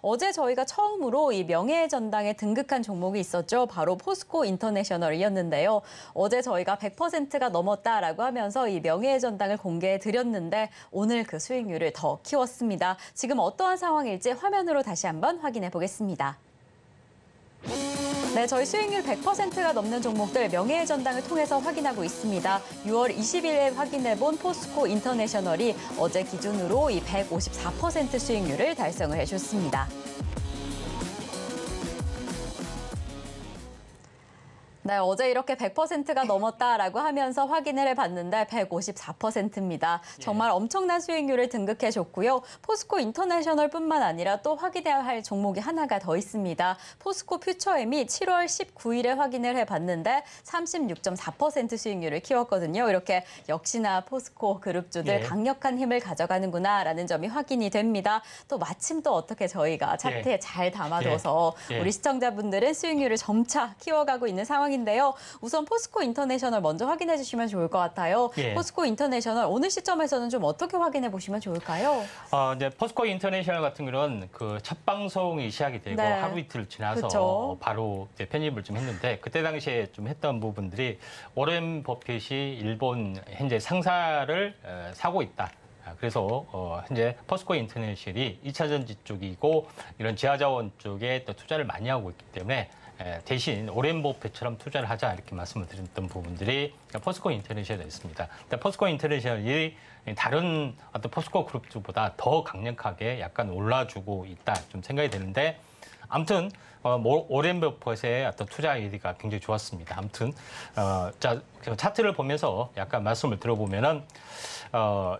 어제 저희가 처음으로 이 명예의 전당에 등극한 종목이 있었죠. 바로 포스코 인터내셔널이었는데요. 어제 저희가 100%가 넘었다라고 하면서 이 명예의 전당을 공개해 드렸는데 오늘 그 수익률을 더 키웠습니다. 지금 어떠한 상황일지 화면으로 다시 한번 확인해 보겠습니다. 네, 저희 수익률 100%가 넘는 종목들 명예의 전당을 통해서 확인하고 있습니다. 6월 20일에 확인해본 포스코 인터내셔널이 어제 기준으로 이 154% 수익률을 달성을 해줬습니다. 네, 어제 이렇게 100%가 넘었다라고 하면서 확인을 해봤는데 154%입니다. 정말 엄청난 수익률을 등극해줬고요. 포스코 인터내셔널뿐만 아니라 또 확인해야 할 종목이 하나가 더 있습니다. 포스코 퓨처엠이 7월 19일에 확인을 해봤는데 36.4% 수익률을 키웠거든요. 이렇게 역시나 포스코 그룹주들 강력한 힘을 가져가는구나라는 점이 확인이 됩니다. 또 마침 또 어떻게 저희가 차트에 잘 담아둬서 우리 시청자분들은 수익률을 점차 키워가고 있는 상황인데요. 우선 포스코 인터내셔널 먼저 확인해 주시면 좋을 것 같아요. 포스코 인터내셔널 오늘 시점에서는 좀 어떻게 확인해 보시면 좋을까요? 이제 포스코 인터내셔널 같은 경우는 그 첫 방송이 시작이 되고 하루 이틀 지나서 바로 이제 편입을 좀 했는데 그때 당시에 좀 했던 부분들이 워렌 버핏이 일본 현재 상사를 사고 있다. 그래서 현재 포스코 인터내셔널이 2차 전지 쪽이고 이런 지하자원 쪽에 또 투자를 많이 하고 있기 때문에 대신 오렌 버핏처럼 투자를 하자 이렇게 말씀을 드렸던 부분들이 포스코 인터내셔널이었습니다. 포스코 인터내셔널이 다른 어떤 포스코 그룹주보다 더 강력하게 약간 올라주고 있다 좀 생각이 되는데 아무튼 오렌 버핏의 어떤 투자 아이디가 굉장히 좋았습니다. 아무튼 자 차트를 보면서 약간 말씀을 들어보면은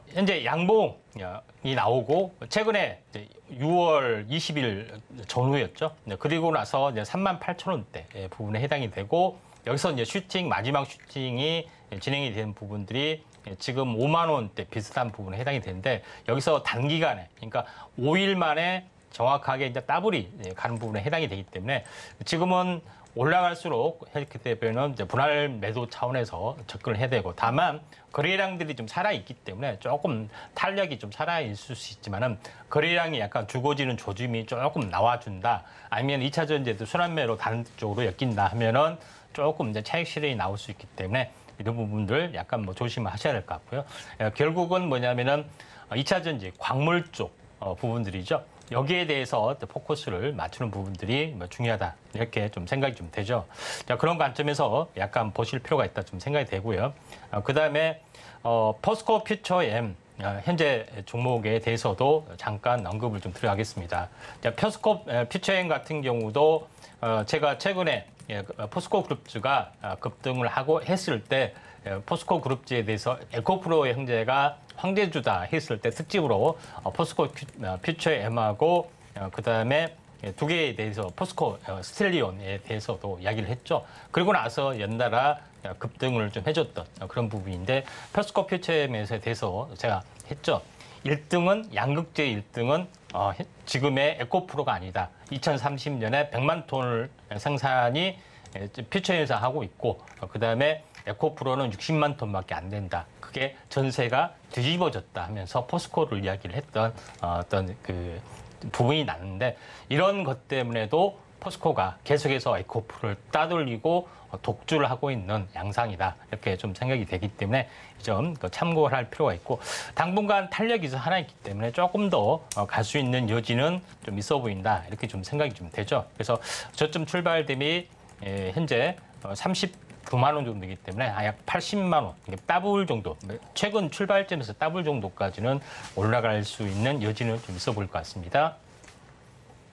현재 양봉이 나오고 최근에 6월 20일 전후였죠. 그리고 나서 이제 38,000원대 부분에 해당이 되고 여기서 이제 마지막 슈팅이 진행이 된 부분들이 지금 5만 원대 비슷한 부분에 해당이 되는데 여기서 단기간에 그러니까 5일 만에 정확하게 이제 더블이 가는 부분에 해당이 되기 때문에 지금은 올라갈수록 이렇게 되면 이제 분할 매도 차원에서 접근을 해야 되고 다만 거래량들이 좀 살아있기 때문에 조금 탄력이 좀 살아있을 수 있지만은 거래량이 약간 죽어지는 조짐이 조금 나와준다. 아니면 2차 전지에도 순환매로 다른 쪽으로 엮인다 하면은 조금 이제 차익 실현이 나올 수 있기 때문에 이런 부분들 약간 뭐 조심하셔야 될 것 같고요. 결국은 뭐냐면은 2차 전지 광물 쪽 부분들이죠. 여기에 대해서 포커스를 맞추는 부분들이 중요하다 이렇게 좀 생각이 좀 되죠. 자, 그런 관점에서 약간 보실 필요가 있다 좀 생각이 되고요. 그다음에 포스코 퓨처엠 현재 종목에 대해서도 잠깐 언급을 좀 드려가겠습니다. 자, 포스코 퓨처엠 같은 경우도 제가 최근에 포스코 그룹주가 급등을 하고 했을 때 포스코 그룹주에 대해서 에코프로 형제가 황제주다 했을 때 특집으로 포스코 퓨처엠하고 그다음에 두 개에 대해서 포스코 스텔리온에 대해서도 이야기를 했죠. 그리고 나서 연달아 급등을 좀 해줬던 그런 부분인데 포스코 퓨처엠에 대해서 제가 했죠. 1등은 양극재 1등은 지금의 에코프로가 아니다. 2030년에 100만 톤을 생산이 퓨처엠에서 하고 있고 그다음에 에코프로는 60만 톤밖에 안 된다. 그게 전세가 뒤집어졌다 하면서 포스코를 이야기를 했던 어떤 그 부분이 나는데 이런 것 때문에도 포스코가 계속해서 에코프로를 따돌리고 독주를 하고 있는 양상이다. 이렇게 좀 생각이 되기 때문에 이 점 참고를 할 필요가 있고 당분간 탄력이 하나 있기 때문에 조금 더 갈 수 있는 여지는 좀 있어 보인다. 이렇게 좀 생각이 좀 되죠. 그래서 저점 출발 대비 현재 39만 원 정도이기 때문에 약 80만 원, 더블 정도, 최근 출발점에서 더블 정도까지는 올라갈 수 있는 여지는 좀 있어 보일 것 같습니다.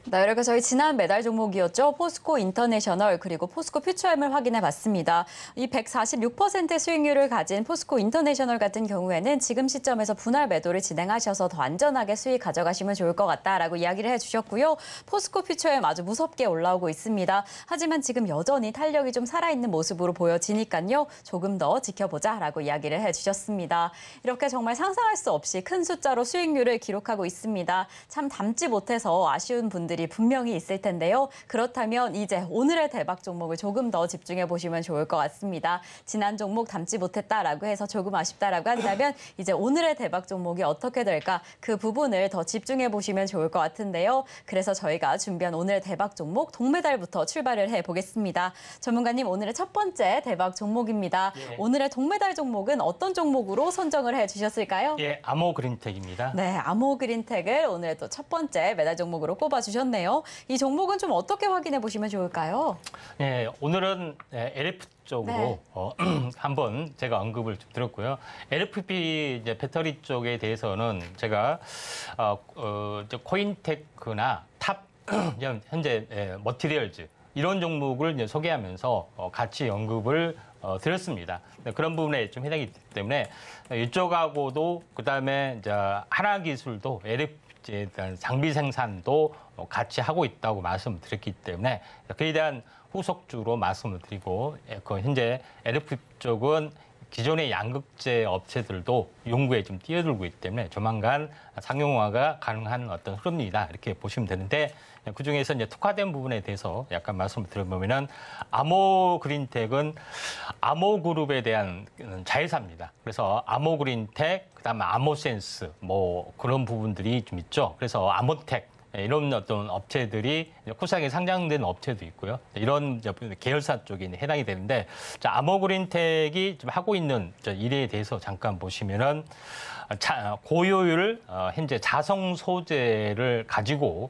네, 이렇게 저희 지난 매달 종목이었죠. 포스코 인터내셔널 그리고 포스코 퓨처엠을 확인해 봤습니다. 이 146% 수익률을 가진 포스코 인터내셔널 같은 경우에는 지금 시점에서 분할 매도를 진행하셔서 더 안전하게 수익 가져가시면 좋을 것 같다라고 이야기를 해주셨고요. 포스코 퓨처엠 아주 무섭게 올라오고 있습니다. 하지만 지금 여전히 탄력이 좀 살아있는 모습으로 보여지니까요. 조금 더 지켜보자라고 이야기를 해주셨습니다. 이렇게 정말 상상할 수 없이 큰 숫자로 수익률을 기록하고 있습니다. 참 담지 못해서 아쉬운 분들이 분명히 있을 텐데요. 그렇다면 이제 오늘의 대박 종목을 조금 더 집중해 보시면 좋을 것 같습니다. 지난 종목 담지 못했다라고 해서 조금 아쉽다라고 한다면 이제 오늘의 대박 종목이 어떻게 될까 그 부분을 더 집중해 보시면 좋을 것 같은데요. 그래서 저희가 준비한 오늘의 대박 종목 동메달부터 출발을 해보겠습니다. 전문가님 오늘의 첫 번째 대박 종목입니다. 오늘의 동메달 종목은 어떤 종목으로 선정을 해주셨을까요? 예, 아모그린텍입니다. 네, 아모그린텍을 오늘 또 첫 번째 메달 종목으로 꼽아주셨습니다. 이 종목은 좀 어떻게 확인해 보시면 좋을까요? 네, 오늘은 LF 쪽으로 한번 제가 언급을 좀 드렸고요. LFP 이제 배터리 쪽에 대해서는 제가 코인테크나 탑 현재 머티리얼즈 이런 종목을 이제 소개하면서 같이 언급을 드렸습니다. 그런 부분에 좀 해당이 되기 때문에 이쪽하고도 그다음에 이제 하나기술도 LFG에 대한 장비 생산도 같이 하고 있다고 말씀드렸기 때문에 그에 대한 후속주로 말씀을 드리고 현재 LFP 쪽은 기존의 양극재 업체들도 연구에 좀 뛰어들고 있기 때문에 조만간 상용화가 가능한 어떤 흐름이다 이렇게 보시면 되는데 그중에서 이제 특화된 부분에 대해서 약간 말씀을 드려보면은 아모그린텍은 아모그룹에 대한 자회사입니다. 그래서 아모그린텍, 그다음에 아모센스 뭐 그런 부분들이 좀 있죠. 그래서 아모텍 이런 어떤 업체들이 코스닥에 상장된 업체도 있고요. 이런 계열사 쪽에 해당이 되는데, 자, 아모그린텍이 지금 하고 있는 일에 대해서 잠깐 보시면은 고효율 현재 자성 소재를 가지고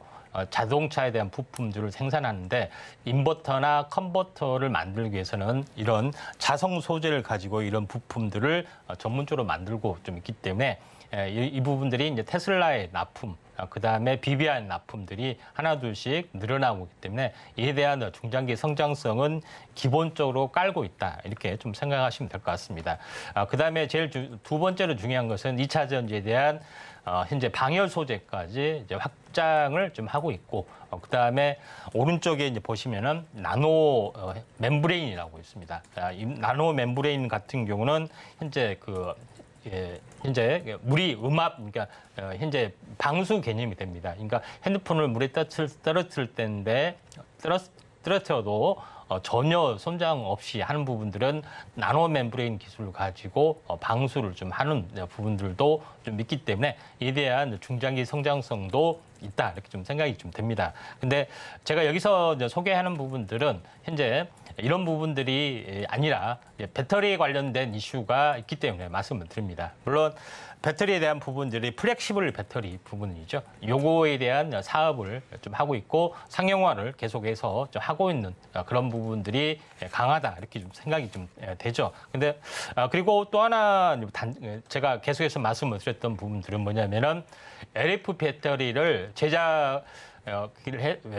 자동차에 대한 부품들을 생산하는데 인버터나 컨버터를 만들기 위해서는 이런 자성 소재를 가지고 이런 부품들을 전문적으로 만들고 좀 있기 때문에 이 부분들이 이제 테슬라의 납품, 그다음에 BBR 납품들이 하나둘씩 늘어나고 있기 때문에 이에 대한 중장기 성장성은 기본적으로 깔고 있다. 이렇게 좀 생각하시면 될 것 같습니다. 그다음에 제일 두 번째로 중요한 것은 2차 전지에 대한 현재 방열 소재까지 이제 확장을 좀 하고 있고, 그다음에 오른쪽에 이제 보시면은 나노 멤브레인이라고 있습니다. 이 나노 멤브레인 같은 경우는 현재 현재 물이 그러니까 현재 방수 개념이 됩니다. 그러니까 핸드폰을 물에 떨어뜨릴 때인데 떨어뜨려도 전혀 손상 없이 하는 부분들은 나노 멤브레인 기술을 가지고 방수를 좀 하는 부분들도 좀 있기 때문에 이에 대한 중장기 성장성도 있다 이렇게 좀 생각이 좀 됩니다. 근데 제가 여기서 소개하는 부분들은 현재 이런 부분들이 아니라 배터리에 관련된 이슈가 있기 때문에 말씀을 드립니다. 물론 배터리에 대한 부분들이 플렉시블 배터리 부분이죠. 요거에 대한 사업을 좀 하고 있고 상용화를 계속해서 좀 하고 있는 그런 부분들이 강하다 이렇게 좀 생각이 좀 되죠. 근데 그리고 또 하나 제가 계속해서 말씀을 드렸던 부분들은 뭐냐면은 LF 배터리를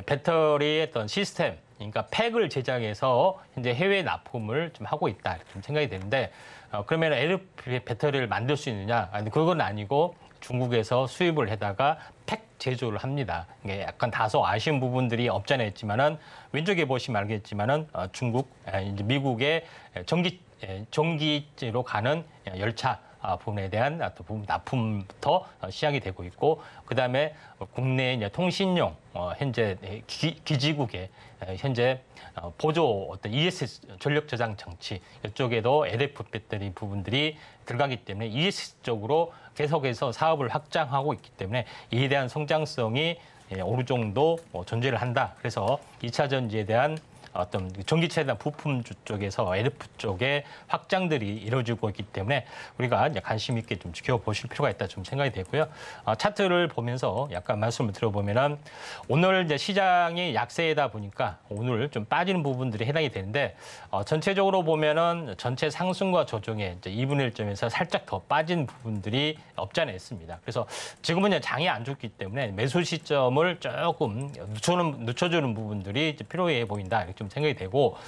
배터리의 어떤 시스템, 그러니까 팩을 제작해서 현재 해외 납품을 좀 하고 있다 이렇게 좀 생각이 되는데 그러면 LFP 배터리를 만들 수 있느냐? 아니 그건 아니고 중국에서 수입을 해다가 팩 제조를 합니다. 이게 약간 다소 아쉬운 부분들이 없지 않아 있지만은 왼쪽에 보시면 알겠지만은 중국, 이제 미국의 전기제로 가는 열차 부분에 대한 부분 납품부터 시작이 되고 있고, 그다음에 국내 이제 통신용 현재 기지국에 현재 보조 어떤 ESS 전력 저장 장치 이쪽에도 LF 배터리 부분들이 들어가기 때문에 ESS 쪽으로 계속해서 사업을 확장하고 있기 때문에 이에 대한 성장성이 어느 정도 존재를 한다. 그래서 2차 전지에 대한 어떤 전기차에 대한 부품 쪽에서 LF 쪽에 확장들이 이루어지고 있기 때문에 우리가 이제 관심 있게 좀 지켜보실 필요가 있다 좀 생각이 되고요. 차트를 보면서 약간 말씀을 들어보면은 오늘 이제 시장이 약세이다 보니까 오늘 좀 빠지는 부분들이 해당이 되는데 전체적으로 보면은 전체 상승과 조정에 이제 2분의 1점에서 살짝 더 빠진 부분들이 없지 않아 있습니다. 그래서 지금은 이제 장이 안 좋기 때문에 매수 시점을 조금 늦춰주는 부분들이 이제 필요해 보인다. 이렇게 좀 생각이 되고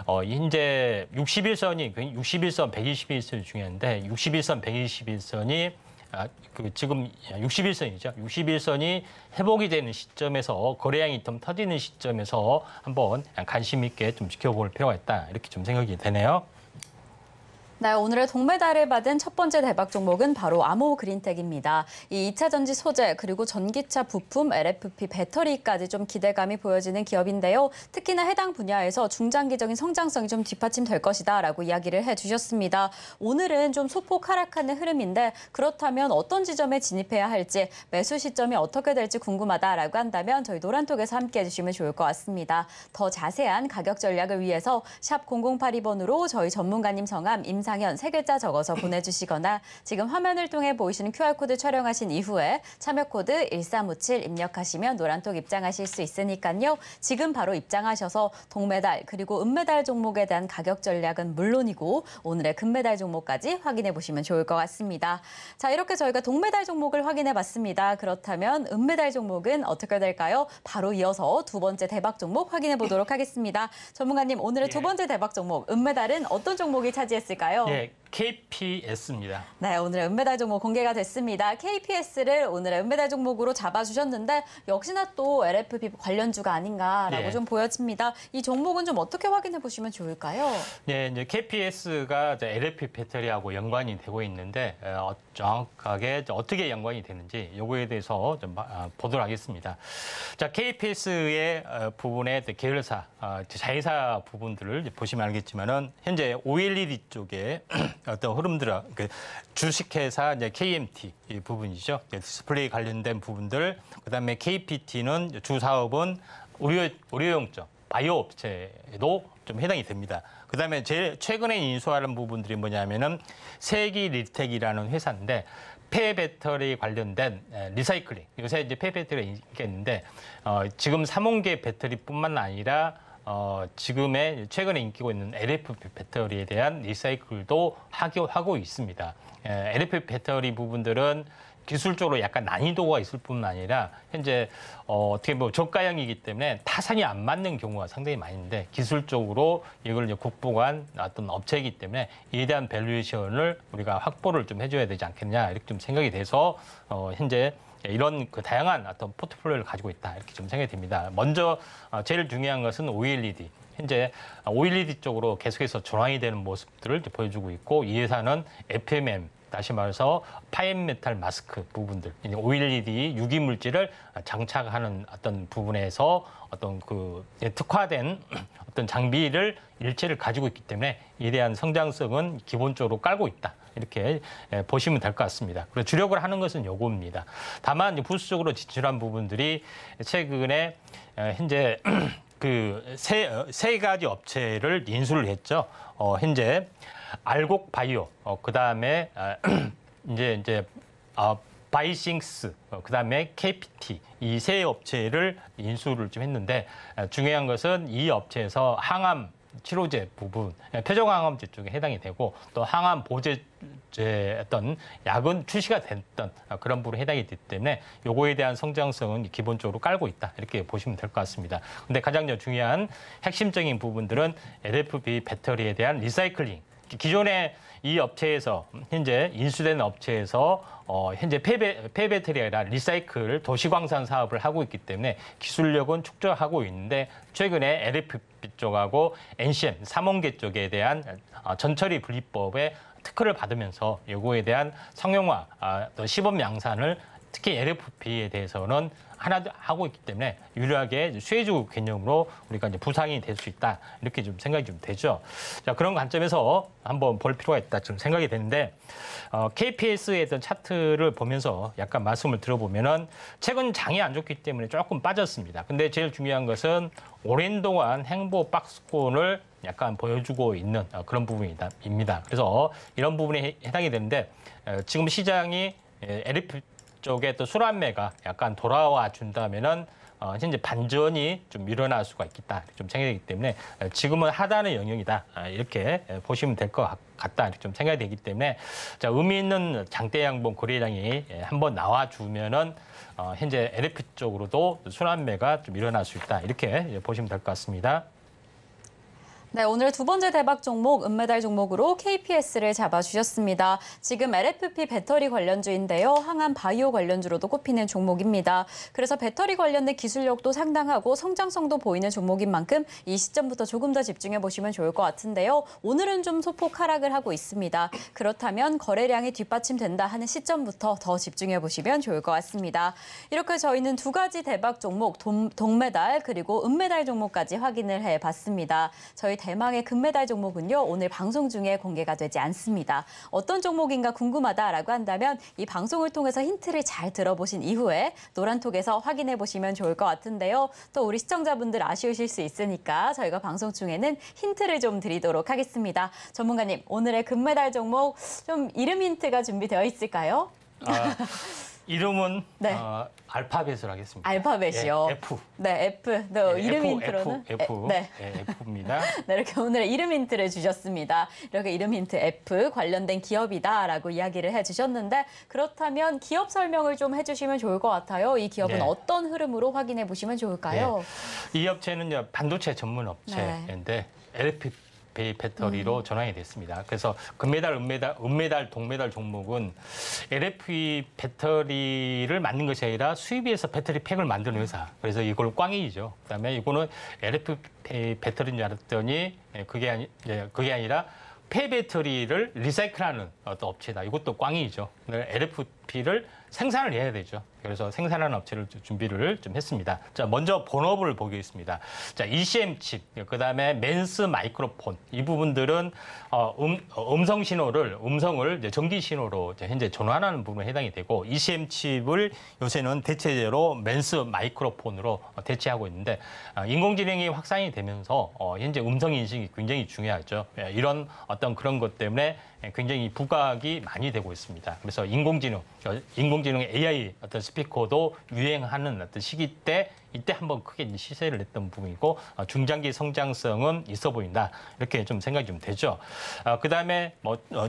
현재 61선, 121선이 중요한데 61선, 121선이 지금 61선이죠. 61선이 회복이 되는 시점에서 거래량이 좀 터지는 시점에서 한번 관심 있게 좀 지켜볼 필요가 있다. 이렇게 좀 생각이 되네요. 네, 오늘의 동메달을 받은 첫 번째 대박 종목은 바로 아모그린텍입니다. 이 2차 전지 소재 그리고 전기차 부품, LFP 배터리까지 좀 기대감이 보여지는 기업인데요. 특히나 해당 분야에서 중장기적인 성장성이 좀 뒷받침될 것이다라고 이야기를 해주셨습니다. 오늘은 좀 소폭 하락하는 흐름인데 그렇다면 어떤 지점에 진입해야 할지 매수 시점이 어떻게 될지 궁금하다라고 한다면 저희 노란톡에서 함께해 주시면 좋을 것 같습니다. 더 자세한 가격 전략을 위해서 샵 0082번으로 저희 전문가님 성함, 임상 김상현 3글자 적어서 보내주시거나 지금 화면을 통해 보이시는 QR코드 촬영하신 이후에 참여코드 1357 입력하시면 노란톡 입장하실 수 있으니까요. 지금 바로 입장하셔서 동메달 그리고 은메달 종목에 대한 가격 전략은 물론이고 오늘의 금메달 종목까지 확인해 보시면 좋을 것 같습니다. 자, 이렇게 저희가 동메달 종목을 확인해 봤습니다. 그렇다면 은메달 종목은 어떻게 될까요? 바로 이어서 두 번째 대박 종목 확인해 보도록 하겠습니다. 전문가님, 오늘의 두 번째 대박 종목 은메달은 어떤 종목이 차지했을까요? 예, KPS입니다. 네, 오늘의 은메달 종목 공개가 됐습니다. KPS를 오늘의 은메달 종목으로 잡아주셨는데 역시나 또 LFP 관련주가 아닌가라고 예. 좀 보여집니다. 이 종목은 좀 어떻게 확인해 보시면 좋을까요? 네, 이제 KPS가 LFP 배터리하고 연관이 되고 있는데 정확하게 어떻게 연관이 되는지 요거에 대해서 좀 보도록 하겠습니다. 자, KPS의 부분의 계열사, 자회사 부분들을 보시면 알겠지만은 현재 OLED 쪽에 어떤 흐름들, 그 주식회사 이제 KMT 이 부분이죠. 디스플레이 관련된 부분들, 그다음에 KPT는 주 사업은 의료용적 바이오 업체에도 좀 해당이 됩니다. 그다음에 제일 최근에 인수하는 부분들이 뭐냐면은 세기리텍이라는 회사인데 폐배터리 관련된 리사이클링. 요새 이제 폐배터리가 인기가 있는데 지금 삼원계 배터리뿐만 아니라 지금의 최근에 인기가 있는 LFP 배터리에 대한 리사이클도 하고 있습니다. LFP 배터리 부분들은 기술적으로 약간 난이도가 있을 뿐만 아니라 현재 어떻게 보면 저가형이기 때문에 타산이 안 맞는 경우가 상당히 많은데 기술적으로 이걸 이제 극복한 어떤 업체이기 때문에 이에 대한 밸류에이션을 우리가 확보를 좀 해줘야 되지 않겠냐 이렇게 좀 생각이 돼서 현재 이런 그 다양한 어떤 포트폴리오를 가지고 있다 이렇게 좀 생각이 됩니다. 먼저 제일 중요한 것은 OLED. 현재 OLED 쪽으로 계속해서 전환이 되는 모습들을 보여주고 있고 이 회사는 FMM 다시 말해서 파인메탈 마스크 부분들, OLED 유기물질을 장착하는 어떤 부분에서 어떤 그 특화된 어떤 장비를 일체를 가지고 있기 때문에 이에 대한 성장성은 기본적으로 깔고 있다. 이렇게 보시면 될 것 같습니다. 그리고 주력을 하는 것은 요겁니다. 다만 부수적으로 진출한 부분들이 최근에 현재 그 세 가지 업체를 인수를 했죠. 현재 알곡 바이오, 그 다음에 이제 바이싱스, 그 다음에 KPT 이 세 업체를 인수를 좀 했는데 중요한 것은 이 업체에서 항암 치료제 부분, 표적항암제 쪽에 해당이 되고 또 항암 보제제 어떤 약은 출시가 됐던 그런 부분에 해당이 되기 때문에 요거에 대한 성장성은 기본적으로 깔고 있다 이렇게 보시면 될 것 같습니다. 근데 가장 중요한 핵심적인 부분들은 LFP 배터리에 대한 리사이클링. 기존에 이 업체에서 현재 인수된 업체에서 현재 폐배터리가 아니라 리사이클 도시광산 사업을 하고 있기 때문에 기술력은 축적하고 있는데 최근에 LFP 쪽하고 NCM, 삼원계 쪽에 대한 전처리 분리법에 특허를 받으면서 요거에 대한 상용화, 또 시범 양산을 특히 LFP에 대해서는 하나 하고 있기 때문에 유리하게 수혜주 개념으로 우리가 이제 부상이 될 수 있다 이렇게 좀 생각이 좀 되죠. 자, 그런 관점에서 한번 볼 필요가 있다 좀 생각이 되는데 KPS의 어떤 차트를 보면서 약간 말씀을 들어보면은 최근 장이 안 좋기 때문에 조금 빠졌습니다. 근데 제일 중요한 것은 오랜 동안 행보 박스권을 약간 보여주고 있는 그런 부분입니다. 그래서 이런 부분에 해당이 되는데 지금 시장이 LFP 쪽에 또 순환매가 약간 돌아와 준다면은 현재 반전이 좀 일어날 수가 있겠다 좀 생각이 되기 때문에 지금은 하단의 영역이다 이렇게 보시면 될 것 같다 이렇게 좀 생각이 되기 때문에 자, 의미 있는 장대 양봉 거래량이 한번 나와주면은 현재 LFP 쪽으로도 순환매가 좀 일어날 수 있다 이렇게 보시면 될 것 같습니다. 네, 오늘 두 번째 대박 종목 은메달 종목으로 KPS를 잡아주셨습니다. 지금 LFP 배터리 관련주인데요. 항암 바이오 관련주로도 꼽히는 종목입니다. 그래서 배터리 관련된 기술력도 상당하고 성장성도 보이는 종목인 만큼 이 시점부터 조금 더 집중해 보시면 좋을 것 같은데요. 오늘은 좀 소폭 하락을 하고 있습니다. 그렇다면 거래량이 뒷받침된다 하는 시점부터 더 집중해 보시면 좋을 것 같습니다. 이렇게 저희는 두 가지 대박 종목 동메달 그리고 은메달 종목까지 확인을 해봤습니다. 저희 대망의 금메달 종목은요, 오늘 방송 중에 공개가 되지 않습니다. 어떤 종목인가 궁금하다라고 한다면 이 방송을 통해서 힌트를 잘 들어보신 이후에 노란톡에서 확인해 보시면 좋을 것 같은데요. 또 우리 시청자분들 아쉬우실 수 있으니까 저희가 방송 중에는 힌트를 좀 드리도록 하겠습니다. 전문가님, 오늘의 금메달 종목 좀 이름 힌트가 준비되어 있을까요? 이름은 네. 알파벳으로 하겠습니다. 알파벳이요. 예, F. 네, F. 또 예, 이름 F, 힌트로는 F. 네. 예, F입니다. 네, 이렇게 오늘의 이름 힌트를 주셨습니다. 이렇게 이름 힌트 F 관련된 기업이다라고 이야기를 해주셨는데 그렇다면 기업 설명을 좀 해주시면 좋을 것 같아요. 이 기업은 네. 어떤 흐름으로 확인해 보시면 좋을까요? 이 업체는 반도체 전문 업체인데 LFP 배터리로 전환이 됐습니다. 그래서 금메달, 은메달, 동메달 종목은 LFP 배터리를 만든 것이 아니라 수입해서 배터리 팩을 만드는 회사. 그래서 이걸 꽝이죠. 그다음에 이거는 LFP 배터리인 줄 알았더니 그게 아니라 폐배터리를 리사이클하는 어떤 업체다. 이것도 꽝이죠. LFP를 생산을 해야 되죠. 그래서 생산하는 업체를 준비를 좀 했습니다. 자, 먼저 본업을 보겠습니다. 자, ECM 칩, 그다음에 맨스 마이크로폰 이 부분들은 음성을 이제 전기 신호로 이제 현재 전환하는 부분에 해당이 되고 ECM 칩을 요새는 대체제로 맨스 마이크로폰으로 대체하고 있는데 인공지능이 확산이 되면서 현재 음성 인식이 굉장히 중요하죠. 이런 어떤 그런 것 때문에 굉장히 부각이 많이 되고 있습니다. 그래서 인공지능 AI 어떤 스피커도 유행하는 어떤 시기 때 이때 한번 크게 시세를 냈던 부분이고 중장기 성장성은 있어 보인다. 이렇게 좀 생각이 좀 되죠. 그다음에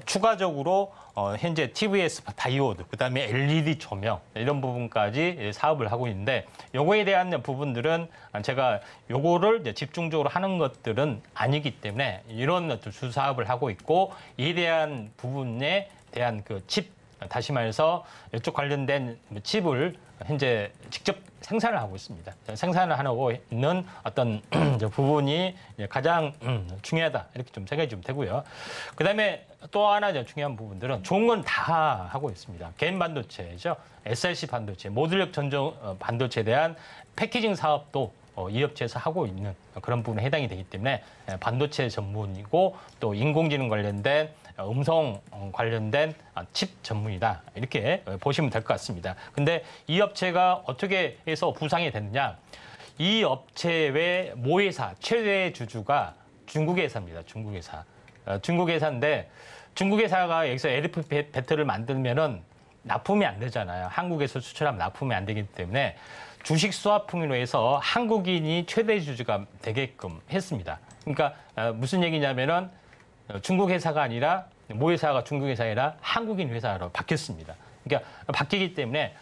추가적으로 현재 TVS 다이오드, 그다음에 LED 조명 이런 부분까지 사업을 하고 있는데 요거에 대한 부분들은 제가 요거를 이제 집중적으로 하는 것들은 아니기 때문에 이런 주 사업을 하고 있고 이에 대한 부분에 대한 그 칩 다시 말해서 이쪽 관련된 칩을 현재 직접 생산을 하고 있습니다. 생산을 하고 있는 어떤 부분이 가장 중요하다 이렇게 좀 생각이 좀 되고요. 그다음에 또 하나 중요한 부분들은 좋은 건 다 하고 있습니다. 개인 반도체죠, SLC 반도체, 모듈력 전송 반도체에 대한 패키징 사업도 이 업체에서 하고 있는 그런 부분에 해당이 되기 때문에 반도체 전문이고 또 인공지능 관련된 음성 관련된 칩 전문이다. 이렇게 보시면 될 것 같습니다. 근데 이 업체가 어떻게 해서 부상이 됐느냐? 이 업체의 모회사 최대 주주가 중국 회사입니다. 중국 회사. 중국 회사인데 중국 회사가 여기서 LFP 배터리를 만들면은 납품이 안 되잖아요. 한국에서 수출하면 납품이 안 되기 때문에 주식 스왑 통일로 해서 한국인이 최대 주주가 되게끔 했습니다. 그러니까 무슨 얘기냐면은 중국 회사가 아니라 모회사가 중국 회사가 아니라 한국인 회사로 바뀌었습니다. 그러니까 바뀌기 때문에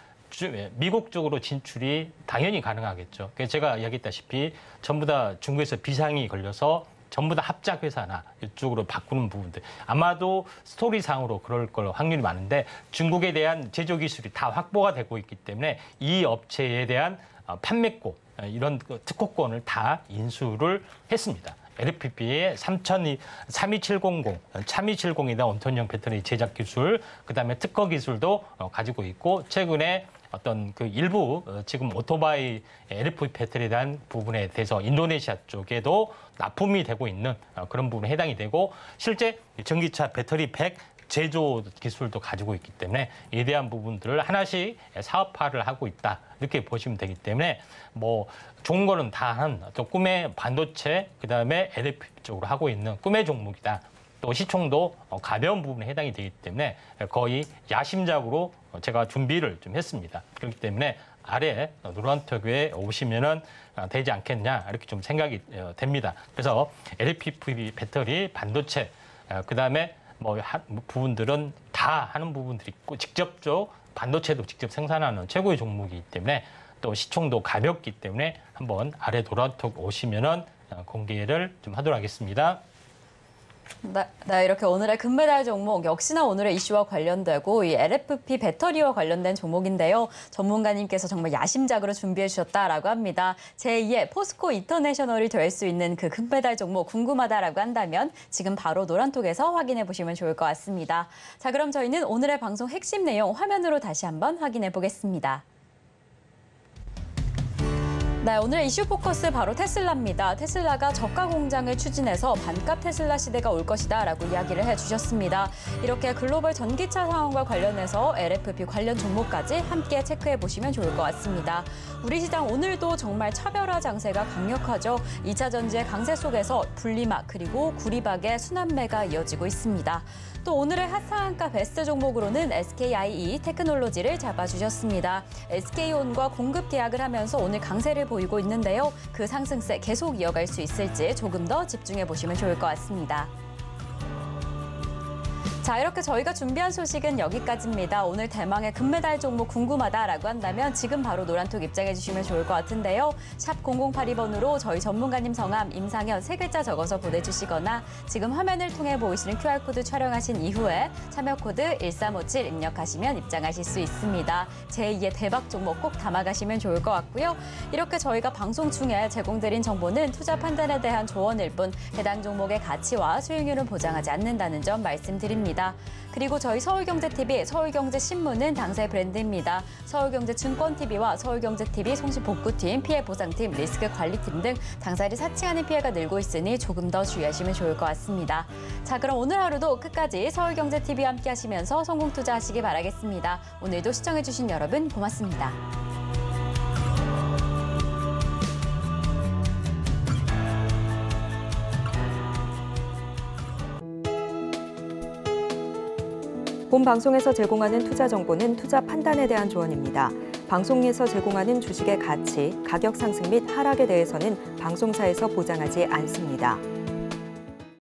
미국 쪽으로 진출이 당연히 가능하겠죠. 그래서 제가 이야기했다시피 전부 다 중국에서 비상이 걸려서 전부 다 합작 회사나 이쪽으로 바꾸는 부분들 아마도 스토리상으로 그럴 걸 확률이 많은데 중국에 대한 제조 기술이 다 확보가 되고 있기 때문에 이 업체에 대한 판매권 이런 특허권을 다 인수를 했습니다. LFP의 32700이나 원톤형 배터리 제작 기술, 그다음에 특허 기술도 가지고 있고 최근에 어떤 그 일부 지금 오토바이 LFP 배터리에 대한 부분에 대해서 인도네시아 쪽에도 납품이 되고 있는 그런 부분에 해당이 되고 실제 전기차 배터리 팩 제조 기술도 가지고 있기 때문에 이에 대한 부분들을 하나씩 사업화를 하고 있다. 이렇게 보시면 되기 때문에 뭐 좋은 거는 다 한 어떤 꿈의 반도체 그다음에 LFP 쪽으로 하고 있는 꿈의 종목이다. 또 시총도 가벼운 부분에 해당이 되기 때문에 거의 야심작으로 제가 준비를 좀 했습니다. 그렇기 때문에 아래 노란톡에 오시면은 되지 않겠냐 이렇게 좀 생각이 됩니다. 그래서 LFP 배터리 반도체 그다음에 뭐 부분들은 다 하는 부분들이 있고 직접적 반도체도 직접 생산하는 최고의 종목이기 때문에 또 시총도 가볍기 때문에 한번 아래 노란톡 오시면은 공개를 좀 하도록 하겠습니다. 네, 이렇게 오늘의 금메달 종목 역시나 오늘의 이슈와 관련되고 이 LFP 배터리와 관련된 종목인데요. 전문가님께서 정말 야심작으로 준비해 주셨다라고 합니다. 제2의 포스코 인터내셔널이 될 수 있는 그 금메달 종목 궁금하다라고 한다면 지금 바로 노란톡에서 확인해 보시면 좋을 것 같습니다. 자, 그럼 저희는 오늘의 방송 핵심 내용 화면으로 다시 한번 확인해 보겠습니다. 네, 오늘 이슈 포커스 바로 테슬라입니다. 테슬라가 저가 공장을 추진해서 반값 테슬라 시대가 올 것이다 라고 이야기를 해주셨습니다. 이렇게 글로벌 전기차 상황과 관련해서 LFP 관련 종목까지 함께 체크해 보시면 좋을 것 같습니다. 우리 시장 오늘도 정말 차별화 장세가 강력하죠. 2차 전지의 강세 속에서 분리막 그리고 구리박의 순환매가 이어지고 있습니다. 또 오늘의 핫상한가 베스트 종목으로는 SKIE 테크놀로지를 잡아주셨습니다. SK온과 공급 계약을 하면서 오늘 강세를 보이고 있는데요. 그 상승세 계속 이어갈 수 있을지 조금 더 집중해 보시면 좋을 것 같습니다. 자, 이렇게 저희가 준비한 소식은 여기까지입니다. 오늘 대망의 금메달 종목 궁금하다라고 한다면 지금 바로 노란톡 입장해 주시면 좋을 것 같은데요. 샵 0082번으로 저희 전문가님 성함, 임상현 3글자 적어서 보내주시거나 지금 화면을 통해 보이시는 QR코드 촬영하신 이후에 참여코드 1357 입력하시면 입장하실 수 있습니다. 제2의 대박 종목 꼭 담아가시면 좋을 것 같고요. 이렇게 저희가 방송 중에 제공드린 정보는 투자 판단에 대한 조언일 뿐 해당 종목의 가치와 수익률은 보장하지 않는다는 점 말씀드립니다. 그리고 저희 서울경제TV, 서울경제신문은 당사의 브랜드입니다. 서울경제증권TV와 서울경제TV 송시복구팀, 피해보상팀, 리스크관리팀 등 당사를 사칭하는 피해가 늘고 있으니 조금 더 주의하시면 좋을 것 같습니다. 자, 그럼 오늘 하루도 끝까지 서울경제TV와 함께 하시면서 성공 투자하시기 바라겠습니다. 오늘도 시청해주신 여러분 고맙습니다. 본 방송에서 제공하는 투자 정보는 투자 판단에 대한 조언입니다. 방송에서 제공하는 주식의 가치, 가격 상승 및 하락에 대해서는 방송사에서 보장하지 않습니다.